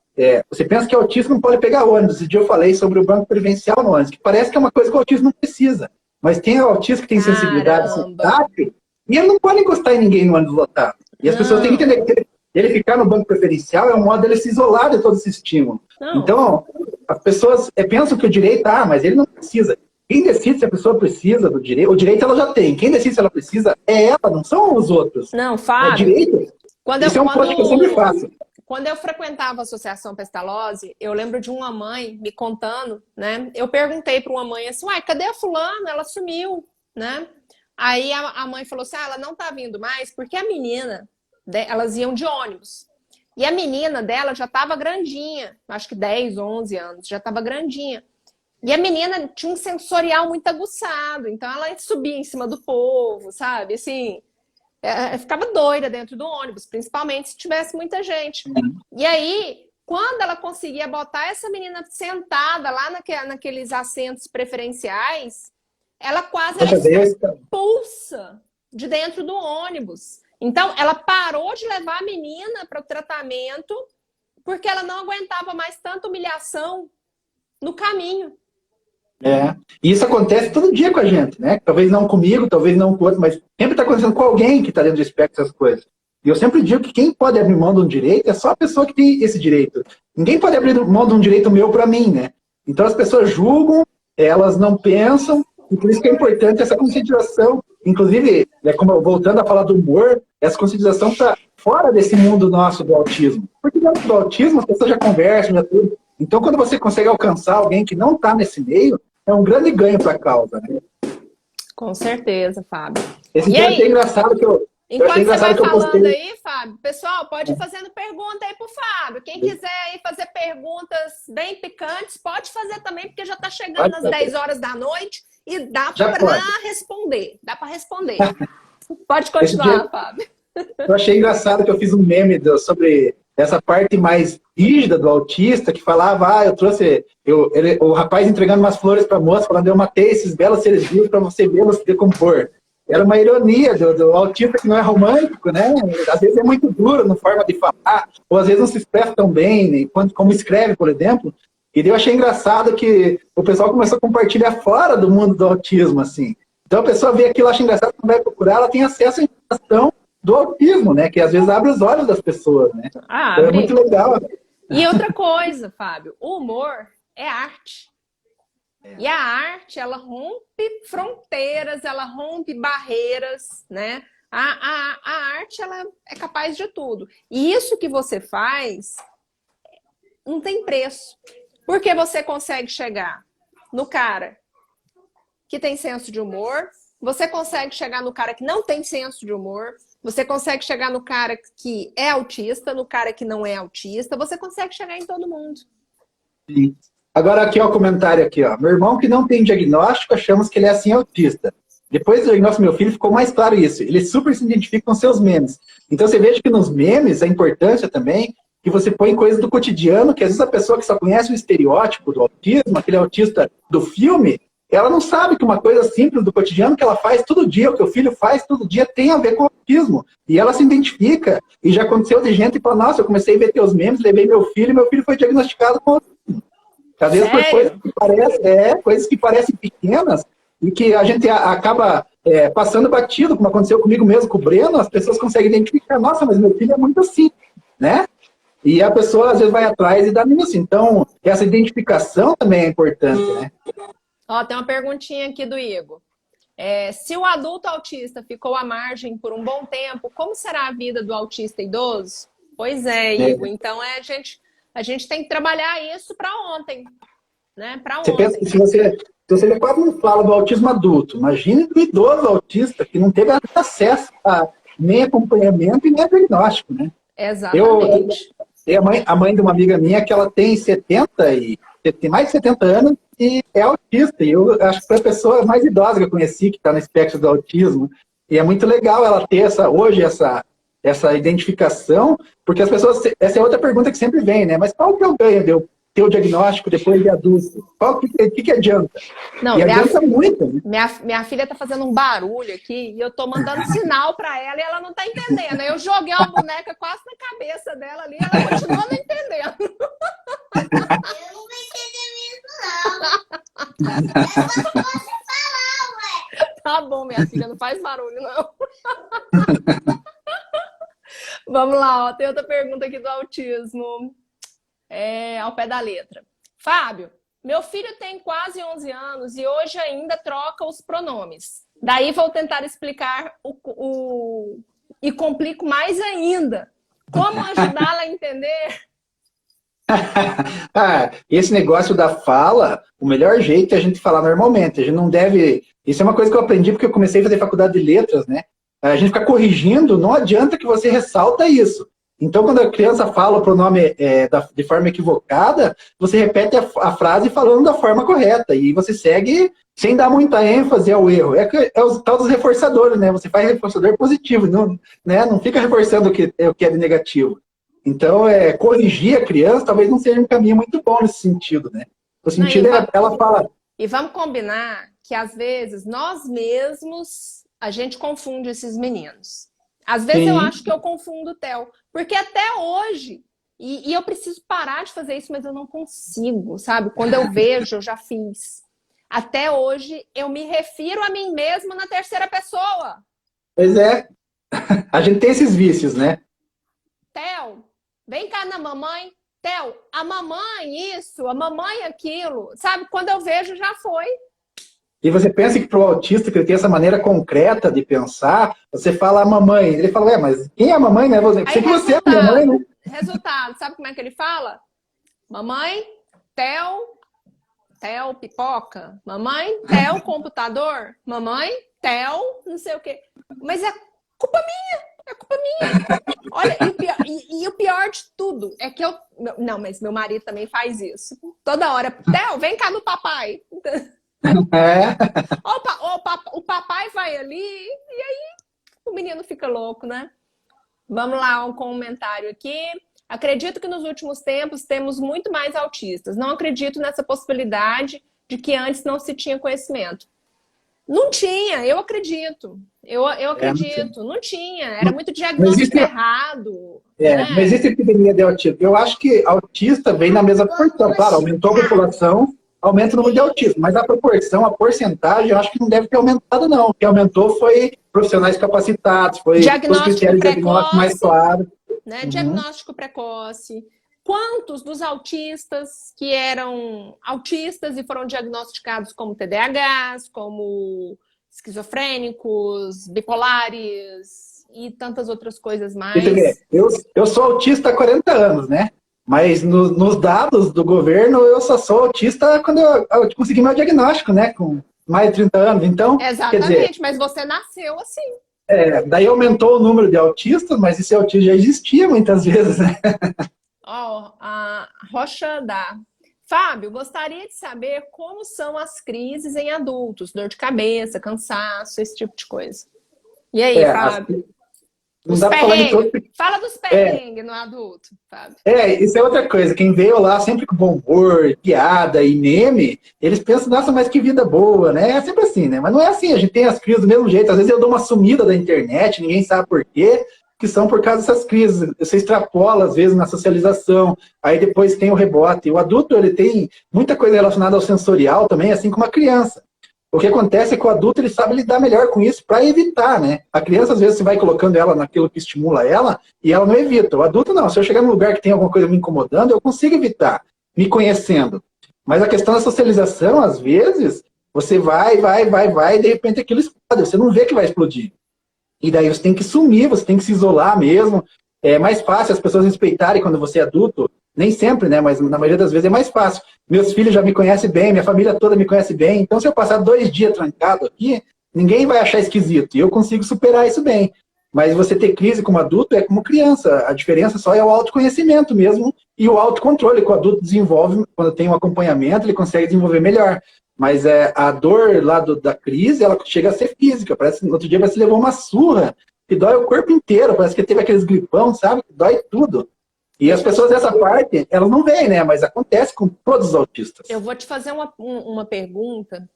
você pensa que o autista não pode pegar ônibus. Esse dia eu falei sobre o banco preferencial no ônibus, que parece que é uma coisa que o autista não precisa. Mas tem autista que tem sensibilidade tátil, e ele não pode encostar em ninguém no ônibus lotado. E as pessoas têm que entender que ele ficar no banco preferencial é um modo dele se isolar de todo esse estímulo. Não. Então, as pessoas pensam que o direito, mas ele não precisa. Quem decide se a pessoa precisa do direito, o direito ela já tem. Quem decide se ela precisa é ela, não são os outros. Não, Fábio. É direito. Isso é um ponto que eu sempre faço. Quando eu frequentava a Associação Pestalozzi, eu lembro de uma mãe me contando, né? Eu perguntei para uma mãe assim, cadê a fulana? Ela sumiu, né? Aí a mãe falou assim, ela não tá vindo mais porque a menina, elas iam de ônibus. E a menina dela já tava grandinha, acho que 10, 11 anos, já tava grandinha. E a menina tinha um sensorial muito aguçado, então ela subia em cima do povo, sabe? Assim, ficava doida dentro do ônibus, principalmente se tivesse muita gente. E aí, quando ela conseguia botar essa menina sentada lá naqueles assentos preferenciais, ela quase era expulsa de dentro do ônibus. Então, ela parou de levar a menina para o tratamento porque ela não aguentava mais tanta humilhação no caminho. E isso acontece todo dia com a gente, né? Talvez não comigo, talvez não com outro, mas sempre está acontecendo com alguém que está dentro do espectro dessas coisas. E eu sempre digo que quem pode abrir mão de um direito é só a pessoa que tem esse direito. Ninguém pode abrir mão de um direito meu para mim, né? Então as pessoas julgam, elas não pensam, e por isso que é importante essa conscientização. Inclusive, como voltando a falar do humor, essa conscientização está fora desse mundo nosso do autismo. Porque dentro do autismo as pessoas já conversam, já tudo. Então, quando você consegue alcançar alguém que não está nesse meio, é um grande ganho para a causa, né? Com certeza, Fábio. Esse dia é engraçado que eu... Enquanto você vai falando aí, Fábio, pessoal, pode ir fazendo pergunta aí pro Fábio. Quem quiser aí fazer perguntas bem picantes, pode fazer também, porque já está chegando às 10 horas da noite e dá para responder. Dá para responder. Pode continuar, Fábio. Eu achei engraçado que eu fiz um meme sobre essa parte mais rígida do autista, que falava, eu trouxe... o rapaz entregando umas flores para a moça, falando, eu matei esses belos seres vivos para você vê-los se decompor. era uma ironia do autista que não é romântico, né? Às vezes é muito duro na forma de falar, ou às vezes não se expressa tão bem, né? Como escreve, por exemplo. E daí eu achei engraçado que o pessoal começou a compartilhar fora do mundo do autismo, assim. Então a pessoa vê aquilo, acha engraçado, quando vai procurar, ela tem acesso à informação do autismo, né? Que às vezes abre os olhos das pessoas, né? Então é muito legal. E outra coisa, Fábio, o humor é arte. E a arte, ela rompe fronteiras, ela rompe barreiras, né? A arte, ela é capaz de tudo. E isso que você faz não tem preço. Porque você consegue chegar no cara que tem senso de humor, você consegue chegar no cara que não tem senso de humor, você consegue chegar no cara que é autista, no cara que não é autista, você consegue chegar em todo mundo. Sim. Agora aqui, ó, o comentário aqui, ó. Meu irmão que não tem diagnóstico, achamos que ele é assim autista. Depois do diagnóstico do meu filho, ficou mais claro isso. Ele super se identifica com seus memes. Então você veja que nos memes, a importância também que você põe coisas do cotidiano, que às vezes a pessoa que só conhece o estereótipo do autismo, aquele autista do filme, ela não sabe que uma coisa simples do cotidiano que ela faz todo dia, o que o filho faz todo dia, tem a ver com o autismo. E ela se identifica. E já aconteceu de gente que fala, nossa, eu comecei a ver teus memes, levei meu filho, e meu filho foi diagnosticado com autismo. Às vezes por coisas que parecem pequenas e que a gente acaba passando batido, como aconteceu comigo mesmo, com o Breno, as pessoas conseguem identificar, nossa, mas meu filho é muito assim, né? E a pessoa às vezes vai atrás e dá nisso. Então, essa identificação também é importante, né? Ó, tem uma perguntinha aqui do Igor. Se o adulto autista ficou à margem por um bom tempo, como será a vida do autista idoso? Pois é, Igor. Então, a gente tem que trabalhar isso para ontem, né? Para ontem. Você pensa que se você quase não fala do autismo adulto, imagine do idoso autista que não teve acesso a nem acompanhamento e nem diagnóstico, né? Exatamente. A mãe de uma amiga minha que ela tem tem mais de 70 anos e é autista. E eu acho que foi a pessoa mais idosa que eu conheci que está no espectro do autismo. E é muito legal ela ter hoje essa identificação, porque as pessoas... Essa é outra pergunta que sempre vem, né? Mas qual que é o ganho de eu ter o diagnóstico depois de adulto? O que adianta? Não, e adianta muito. Né? Minha filha está fazendo um barulho aqui e eu estou mandando sinal para ela e ela não está entendendo. Eu joguei uma boneca quase na cabeça dela ali e ela continua não entendendo. Eu não vou entender mesmo, não. É só você falar, ué. Tá bom, minha filha, não faz barulho, não. Vamos lá, ó, tem outra pergunta aqui do autismo. Ao pé da letra. Fábio, meu filho tem quase 11 anos e hoje ainda troca os pronomes. Daí vou tentar explicar e complico mais ainda. Como ajudá-la a entender? Esse negócio da fala, o melhor jeito é a gente falar normalmente. A gente não deve... Isso é uma coisa que eu aprendi porque eu comecei a fazer faculdade de letras, né? A gente fica corrigindo, não adianta que você ressalta isso. Então, quando a criança fala o pronome de forma equivocada, você repete a frase falando da forma correta. E você segue sem dar muita ênfase ao erro. É os tal dos reforçadores, né? Você faz reforçador positivo, não fica reforçando o que é de negativo. Então, corrigir a criança talvez não seja um caminho muito bom nesse sentido, né? O sentido ela fala... E vamos combinar que, às vezes, nós mesmos, a gente confunde esses meninos. Às vezes Sim. Eu acho que eu confundo o Theo. Porque até hoje, e eu preciso parar de fazer isso, mas eu não consigo, sabe? Quando eu vejo, eu já fiz. Até hoje, eu me refiro a mim mesma na terceira pessoa. Pois é. A gente tem esses vícios, né? Theo, vem cá na mamãe. Theo, a mamãe isso, a mamãe aquilo. Sabe? Quando eu vejo, já foi. E você pensa que para o autista, que ele tem essa maneira concreta de pensar, você fala a mamãe. Ele fala, mas quem é a mamãe, né? Você é a mamãe, né? Resultado, sabe como é que ele fala? Mamãe, Theo, pipoca. Mamãe, Theo, computador. Mamãe, Theo, não sei o quê. Mas é culpa minha. Olha, e o pior de tudo é que eu... Não, mas meu marido também faz isso. Toda hora, Theo, vem cá no papai. O papai vai ali e aí o menino fica louco, né? Vamos lá, um comentário aqui. Acredito que nos últimos tempos temos muito mais autistas. Não acredito nessa possibilidade de que antes não se tinha conhecimento. Não tinha, eu acredito. Eu Não tinha. acredito, não tinha. Era muito Não diagnóstico existe, errado, não né? existe epidemia de autismo. Eu acho que autista vem na mesma proporção. Claro, aumentou a população, aumenta o número de autistas, mas a proporção, a porcentagem, eu acho que não deve ter aumentado, não. O que aumentou foi profissionais capacitados, foi os Diagnóstico critérios diagnósticos mais precoce, claros. né? Uhum. Diagnóstico precoce. Quantos dos autistas que eram autistas e foram diagnosticados como TDAHs, como esquizofrênicos, bipolares e tantas outras coisas E você vê, mais? eu sou autista há 40 anos, né? Mas nos dados do governo, eu só sou autista quando eu consegui meu diagnóstico, né? Com mais de 30 anos. Então, quer dizer, Exatamente, mas você nasceu assim. daí aumentou o número de autistas, mas esse autismo já existia muitas vezes, né? Ó, a Rocha dá. Fábio, gostaria de saber como são as crises em adultos, dor de cabeça, cansaço, esse tipo de coisa. E aí, Fábio? Não Os dá para falar em todo. perrengues. Fala dos perrengues no adulto, Fábio. Isso é outra coisa. Quem veio lá sempre com bom humor, piada e meme, eles pensam, nossa, mas que vida boa, né? É sempre assim, né? Mas não é assim, a gente tem as crises do mesmo jeito. Às vezes eu dou uma sumida da internet, ninguém sabe por quê, que são por causa dessas crises. Você extrapola, às vezes, na socialização, aí depois tem o rebote. O adulto, ele tem muita coisa relacionada ao sensorial também, assim como a criança. O que acontece é que o adulto ele sabe lidar melhor com isso para evitar, né? A criança, às vezes, você vai colocando ela naquilo que estimula ela e ela não evita. O adulto, não. Se eu chegar num lugar que tem alguma coisa me incomodando, eu consigo evitar, me conhecendo. Mas a questão da socialização, às vezes, você vai, e de repente aquilo explode. Você não vê que vai explodir. E daí você tem que sumir, você tem que se isolar mesmo. É mais fácil as pessoas respeitarem quando você é adulto. Nem sempre, né? Mas na maioria das vezes é mais fácil. Meus filhos já me conhecem bem, minha família toda me conhece bem. Então, se eu passar 2 dias trancado aqui, ninguém vai achar esquisito. E eu consigo superar isso bem. Mas você ter crise como adulto é como criança. A diferença só é o autoconhecimento mesmo e o autocontrole que o adulto desenvolve quando tem um acompanhamento, ele consegue desenvolver melhor. Mas a dor lá da crise, ela chega a ser física. Parece que no outro dia você levou uma surra que dói o corpo inteiro. Parece que teve aqueles gripão, sabe? Que dói tudo. E as pessoas dessa parte, elas não veem, né? Mas acontece com todos os autistas. Eu vou te fazer uma pergunta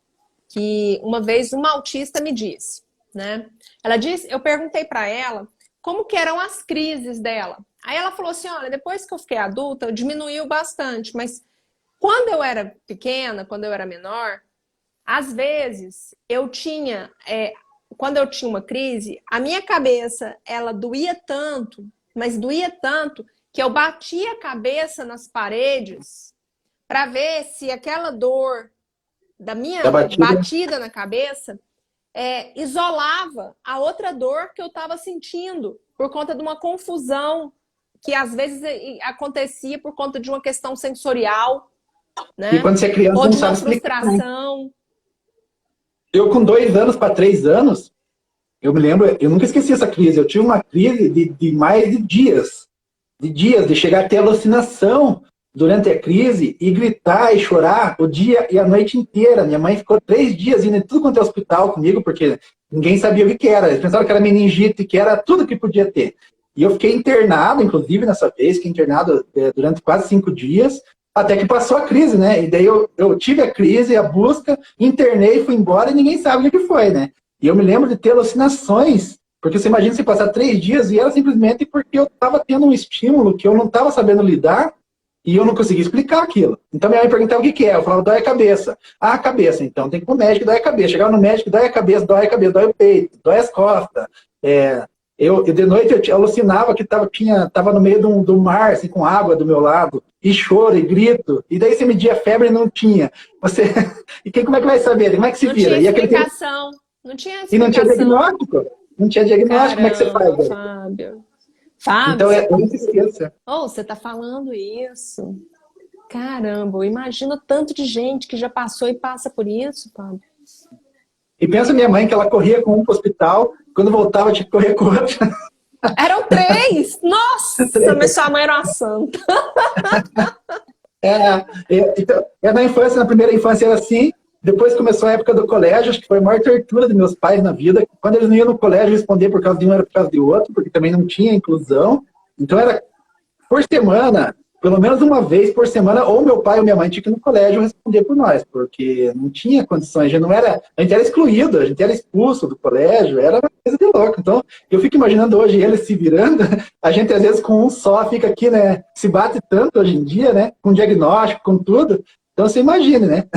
que uma vez uma autista me disse, né? Ela disse, eu perguntei para ela como que eram as crises dela. Aí ela falou assim, olha, depois que eu fiquei adulta, diminuiu bastante, mas quando eu era pequena, quando eu era menor, às vezes eu tinha, quando eu tinha uma crise, a minha cabeça, ela doía tanto, mas doía tanto, que eu batia a cabeça nas paredes para ver se aquela dor da minha batida na cabeça isolava a outra dor que eu estava sentindo por conta de uma confusão que às vezes acontecia por conta de uma questão sensorial, né? E quando você é criança, ou não de uma sabe explicar, né? frustração. Eu, com 2 anos para 3 anos, eu me lembro, eu nunca esqueci essa crise. Eu tive uma crise de mais de dias, de chegar a ter alucinação durante a crise e gritar e chorar o dia e a noite inteira. Minha mãe ficou 3 dias indo em tudo quanto é hospital comigo, porque ninguém sabia o que era. Eles pensavam que era meningite, que era tudo que podia ter. E eu fiquei internado, inclusive, nessa vez, fiquei internado durante quase 5 dias, até que passou a crise, né? E daí eu tive a crise, a busca, internei, fui embora e ninguém sabe o que foi, né? E eu me lembro de ter alucinações, porque você imagina se passar 3 dias e era simplesmente porque eu estava tendo um estímulo que eu não estava sabendo lidar e eu não conseguia explicar aquilo. Então minha mãe perguntava o que é. Eu falava, dói a cabeça. Ah, a cabeça. Então tem que ir pro médico, dói a cabeça. Chegava no médico, dói a cabeça, dói o peito, dói as costas. Eu de noite eu alucinava que tava no meio do mar, assim, com água do meu lado, e choro, e grito. E daí você media febre e não tinha. E como é que vai saber? Como é que se vira? Não tinha explicação. Não tinha explicação. E não tinha diagnóstico? Não tinha diagnóstico, como é que você faz? Fábio, então não se esqueça. Você tá falando isso. Caramba, imagina o tanto de gente que já passou e passa por isso, Fábio. E pensa minha mãe, que ela corria com um pro hospital, quando voltava tinha que correr com outro. Eram 3! Nossa, mas sua mãe era uma santa. Então, na primeira infância era assim, depois começou a época do colégio, acho que foi a maior tortura dos meus pais na vida. Quando eles não iam no colégio responder por causa de um, era por causa de outro, porque também não tinha inclusão. Então era, por semana, pelo menos uma vez por semana, ou meu pai ou minha mãe tinha que ir no colégio responder por nós, porque não tinha condições, a gente era excluído, a gente era expulso do colégio, era uma coisa de louco. Então, eu fico imaginando hoje eles se virando, a gente às vezes com um só fica aqui, né, se bate tanto hoje em dia, né, com diagnóstico, com tudo. Então, você imagina, né?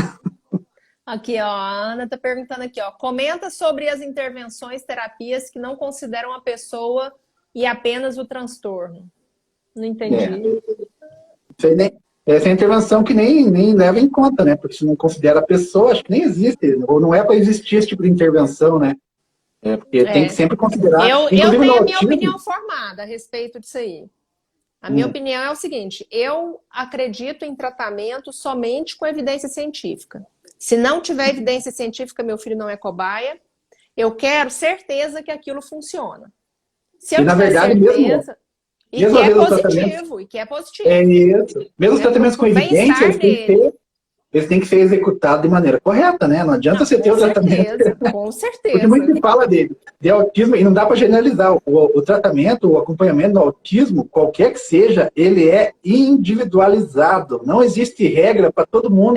Aqui, ó, a Ana tá perguntando aqui, ó, comenta sobre as intervenções, terapias que não consideram a pessoa e apenas o transtorno. Não entendi. Essa é a intervenção que nem leva em conta, né? Porque se não considera a pessoa, acho que nem existe, ou não é para existir esse tipo de intervenção, né? Porque tem que sempre considerar. Eu tenho a minha autismo, opinião formada a respeito disso aí. A minha opinião é o seguinte, eu acredito em tratamento somente com evidência científica. Se não tiver evidência científica, meu filho não é cobaia. Eu quero certeza que aquilo funciona. Se eu E, na tiver verdade, certeza... E que é positivo, e que é positivo. É isso. Mesmo os tratamentos com evidência, eles têm que ser executados de maneira correta, né? Não adianta você ter o tratamento. Com certeza. Porque muito se fala de autismo, e não dá para generalizar. O tratamento, o acompanhamento do autismo, qualquer que seja, ele é individualizado. Não existe regra para todo mundo.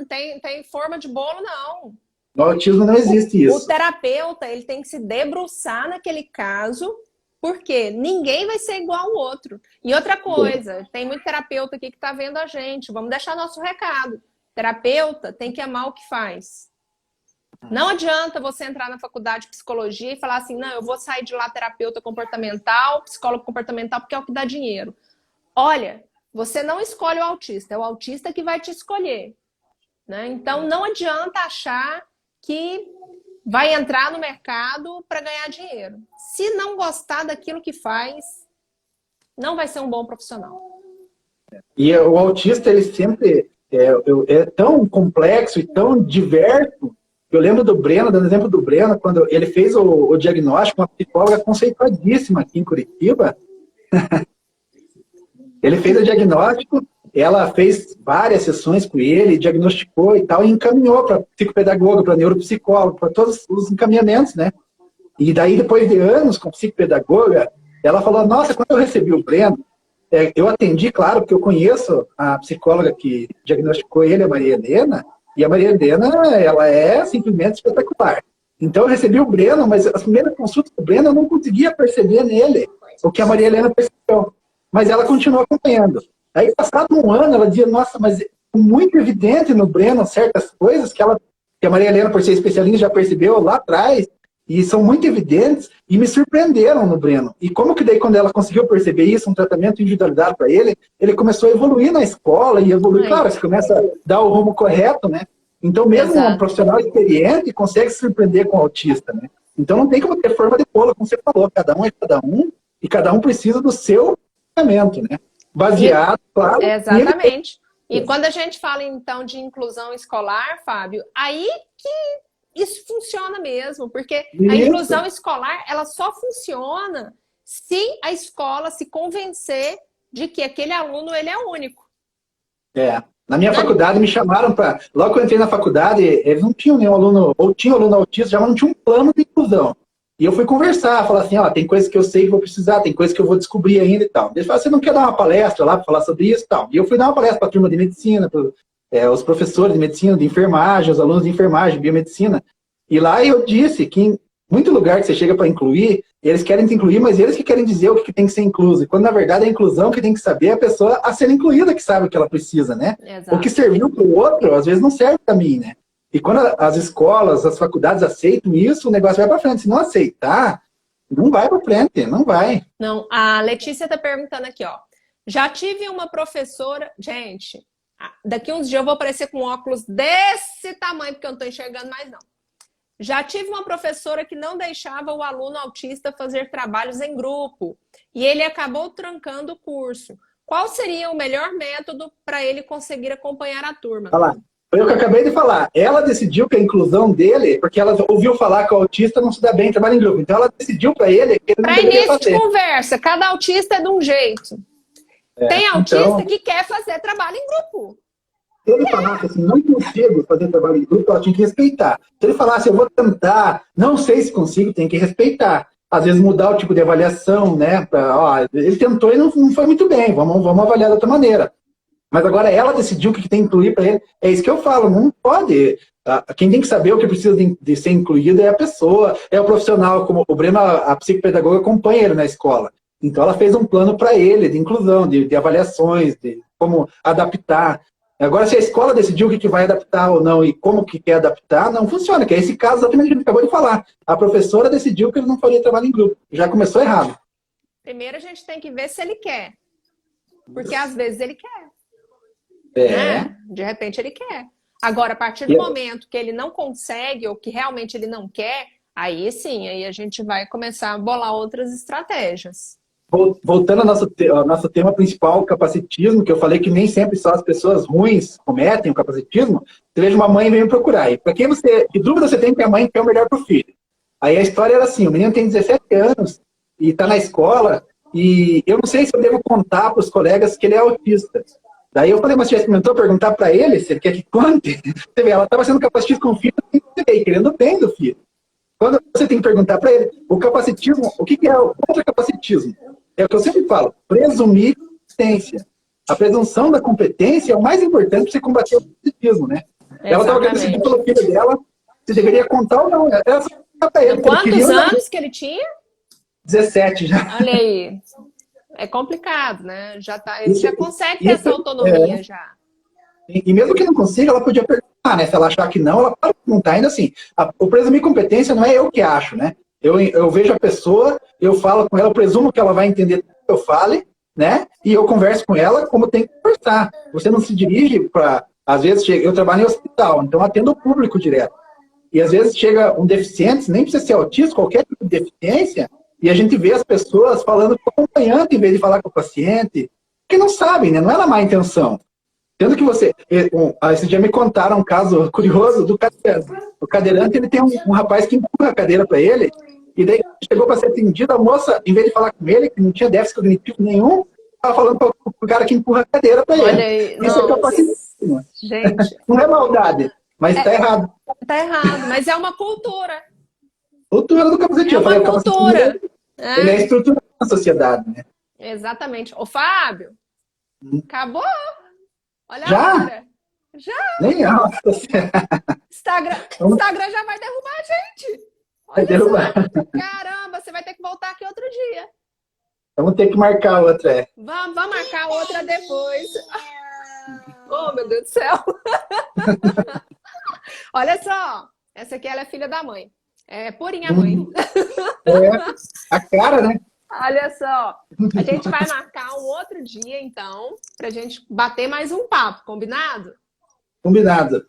Tem, tem forma de bolo, não. No autismo não existe isso. O terapeuta, ele tem que se debruçar naquele caso, porque ninguém vai ser igual ao outro. E outra coisa, tem muito terapeuta aqui que está vendo a gente. Vamos deixar nosso recado. Terapeuta tem que amar o que faz. Não adianta você entrar na faculdade de psicologia e falar assim, não, eu vou sair de lá terapeuta comportamental, psicólogo comportamental, porque é o que dá dinheiro. Olha, você não escolhe o autista, é o autista que vai te escolher. Né? Então, não adianta achar que vai entrar no mercado para ganhar dinheiro. Se não gostar daquilo que faz, não vai ser um bom profissional. E o autista, ele sempre é tão complexo e tão diverso. Eu lembro do Breno, dando exemplo do Breno, quando ele fez o diagnóstico, uma psicóloga conceituadíssima aqui em Curitiba. Ele fez o diagnóstico, ela fez várias sessões com ele, diagnosticou e tal, e encaminhou para psicopedagoga, para neuropsicólogo, para todos os encaminhamentos, né? E daí, depois de anos com psicopedagoga, ela falou, nossa, quando eu recebi o Breno, eu atendi, claro, porque eu conheço a psicóloga que diagnosticou ele, a Maria Helena, e a Maria Helena, ela é simplesmente espetacular. Então, eu recebi o Breno, mas as primeiras consultas do Breno, eu não conseguia perceber nele o que a Maria Helena percebeu. Mas ela continuou acompanhando. Aí, passado um ano, ela dizia, nossa, mas é muito evidente no Breno certas coisas que a Maria Helena, por ser especialista, já percebeu lá atrás, e são muito evidentes, e me surpreenderam no Breno. E como que daí, quando ela conseguiu perceber isso, um tratamento individualizado para ele começou a evoluir na escola, e evoluir, claro, você começa a dar o rumo correto, né? Então, mesmo um profissional experiente consegue se surpreender com o autista, né? Então, não tem como ter forma de bolo, como você falou, cada um é cada um, e cada um precisa do seu tratamento, né? Baseado, claro. Exatamente. E quando a gente fala, então, de inclusão escolar, Fábio, aí que isso funciona mesmo, porque a inclusão escolar, ela só funciona se a escola se convencer de que aquele aluno, ele é único. Na minha faculdade me chamaram para... Logo que eu entrei na faculdade, eles não tinham nenhum aluno, ou tinha aluno autista, já não tinha um plano de inclusão. E eu fui conversar, falar assim, ó, tem coisas que eu sei que vou precisar, tem coisas que eu vou descobrir ainda e tal. Eles falaram, você não quer dar uma palestra lá para falar sobre isso e tal? E eu fui dar uma palestra para a turma de medicina, para os professores de medicina, de enfermagem, os alunos de enfermagem, biomedicina. E lá eu disse que em muito lugar que você chega para incluir, eles querem te incluir, mas eles que querem dizer o que tem que ser incluso. E quando, na verdade, a inclusão que tem que saber é a pessoa a ser incluída que sabe o que ela precisa, né? Exato. O que serviu para o outro, às vezes não serve para mim, né? E quando as escolas, as faculdades aceitam isso, o negócio vai para frente. Se não aceitar, não vai para frente, não vai. Não, a Letícia está perguntando aqui, ó. Já tive uma professora... Gente, daqui uns dias eu vou aparecer com óculos desse tamanho, porque eu não estou enxergando mais, não. Já tive uma professora que não deixava o aluno autista fazer trabalhos em grupo. E ele acabou trancando o curso. Qual seria o melhor método para ele conseguir acompanhar a turma? Olha lá. Foi o que eu acabei de falar. Ela decidiu que a inclusão dele, porque ela ouviu falar que o autista não se dá bem em trabalho em grupo. Então ela decidiu para ele que ele não deveria fazer. Para início de conversa, cada autista é de um jeito. Tem autista que quer fazer trabalho em grupo. Se ele falasse assim, não consigo fazer trabalho em grupo, ela tinha que respeitar. Se ele falasse, eu vou tentar, não sei se consigo, tem que respeitar. às vezes mudar o tipo de avaliação, né? Ele tentou e não foi muito bem, vamos avaliar de outra maneira. Mas agora ela decidiu o que tem que incluir para ele. É isso que eu falo, não pode. Quem tem que saber o que precisa de ser incluído é a pessoa, é o profissional. Como o Breno, a psicopedagoga, acompanha ele na escola. Então ela fez um plano para ele de inclusão, de avaliações, de como adaptar. Agora, se a escola decidiu o que vai adaptar ou não e como que quer adaptar, não funciona, que é esse caso exatamente que a gente acabou de falar. A professora decidiu que ele não faria trabalho em grupo. Já começou errado. Primeiro a gente tem que ver se ele quer. Porque às vezes ele quer. É. De repente ele quer. Agora, a partir do momento que ele não consegue ou que realmente ele não quer, aí sim, aí a gente vai começar a bolar outras estratégias. Voltando ao nosso tema principal, o capacitismo, que eu falei que nem sempre só as pessoas ruins cometem o capacitismo, você veja uma mãe vem me procurar. E para quem que dúvida você tem que a mãe quer o melhor para o filho? Aí a história era assim, o menino tem 17 anos e está na escola e eu não sei se eu devo contar para os colegas que ele é autista. Daí eu falei, mas você já experimentou perguntar para ele se ele quer que conte? Você vê, ela estava sendo capacitista com o filho, querendo bem do filho. Quando você tem que perguntar para ele, o capacitismo, o que é o contra-capacitismo? É o que eu sempre falo, presumir competência. A presunção da competência é o mais importante para você combater o capacitismo, né? Exatamente. Ela estava querendo decidir pelo filho dela se deveria contar ou não. Ela só para ele. Quantos anos que ele tinha? 17 já. Olha aí. É complicado, né? Ele já consegue ter essa autonomia já. E mesmo que não consiga, ela podia perguntar, né? Se ela achar que não, ela pode perguntar. Ainda assim, o presumir competência não é eu que acho, né? Eu vejo a pessoa, eu falo com ela, eu presumo que ela vai entender tudo que eu fale, né? E eu converso com ela como tem que conversar. Você não se dirige para... Às vezes, eu trabalho em hospital, então atendo o público direto. E às vezes chega um deficiente, nem precisa ser autista, qualquer tipo de deficiência, e a gente vê as pessoas falando com o acompanhante em vez de falar com o paciente, porque não sabem, né? Não é na má intenção. Tendo que você... Esse dia me contaram um caso curioso do cadeirante. O cadeirante, ele tem um rapaz que empurra a cadeira para ele, e daí chegou para ser atendido, a moça, em vez de falar com ele, que não tinha déficit cognitivo nenhum, estava falando para o cara que empurra a cadeira para ele. Olha aí, isso é capacitismo. Gente. Não é maldade, mas está errado. Está errado, mas é uma cultura. Cultura do capacitismo. É uma cultura. Ele é estruturado na sociedade, né? Exatamente. Ô, Fábio, acabou? Olha já? a hora. Já? Nem nossa. Instagram já vai derrubar a gente. Vai derrubar. Caramba, você vai ter que voltar aqui outro dia. Vamos ter que marcar outra, Vamos marcar outra depois. Oh, meu Deus do céu. Olha só, essa aqui ela é filha da mãe. É purinha mãe. A cara, né? Olha só, a gente vai marcar um outro dia, então, pra gente bater mais um papo, combinado? Combinado.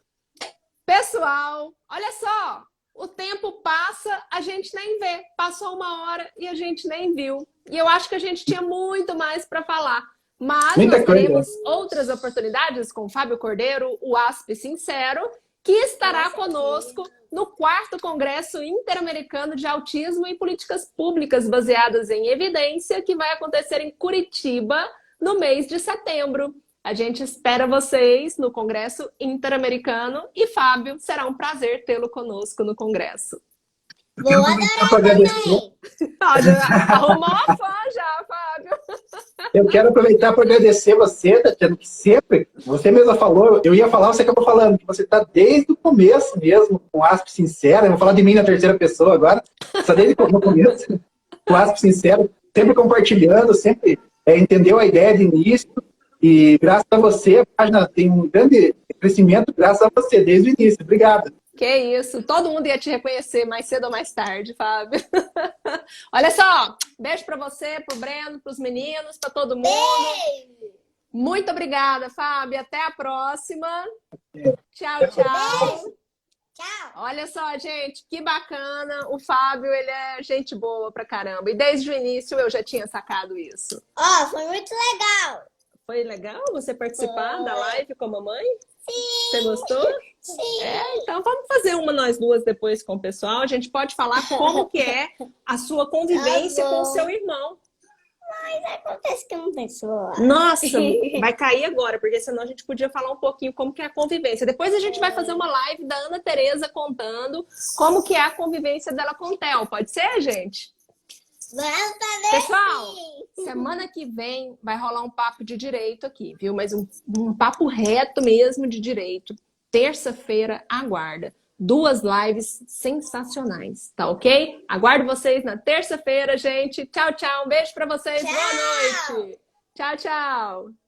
Pessoal, olha só, o tempo passa, a gente nem vê. Passou 1 hora e a gente nem viu. E eu acho que a gente tinha muito mais para falar. Mas nós teremos outras oportunidades com o Fábio Cordeiro, o ASP Sincero, que estará conosco no 4º Congresso Interamericano de Autismo e Políticas Públicas Baseadas em Evidência, que vai acontecer em Curitiba no mês de setembro. A gente espera vocês no Congresso Interamericano e, Fábio, será um prazer tê-lo conosco no Congresso. Vou adorar também. Arrumou a fã já, Fábio. Eu quero aproveitar para agradecer você, Tatiana, que sempre, você mesma falou, eu ia falar, você acabou falando, que você está desde o começo mesmo, com o ASP Sincero, eu vou falar de mim na terceira pessoa agora, está desde o começo, com o ASP Sincero, sempre compartilhando, sempre entendeu a ideia de início, e graças a você, a página tem um grande crescimento, graças a você, desde o início. Obrigado. Que isso, todo mundo ia te reconhecer mais cedo ou mais tarde, Fábio. Olha só, beijo pra você, pro Breno, pros meninos, pra todo mundo. Beijo. Muito obrigada, Fábio. Até a próxima. Tchau, tchau. Tchau. Olha só, gente, que bacana. O Fábio, ele é gente boa pra caramba. E desde o início eu já tinha sacado isso. Ó, foi muito legal. Foi legal você participar da live com a mamãe? Sim. Você gostou? Sim. Então vamos fazer nós duas depois com o pessoal. A gente pode falar como que é a sua convivência com o seu irmão. Mas acontece que não tem celular. Nossa, vai cair agora, porque senão a gente podia falar um pouquinho como que é a convivência. Depois a gente vai fazer uma live da Ana Tereza contando como que é a convivência dela com o Theo. Pode ser, gente? Vamos fazer Pessoal, sim. semana que vem vai rolar um papo de direito aqui, viu? Mas um papo reto mesmo de direito. Terça-feira, aguarda. 2 lives sensacionais, tá ok? Aguardo vocês na terça-feira, gente. Tchau, tchau. Um beijo pra vocês. Tchau. Boa noite. Tchau, tchau.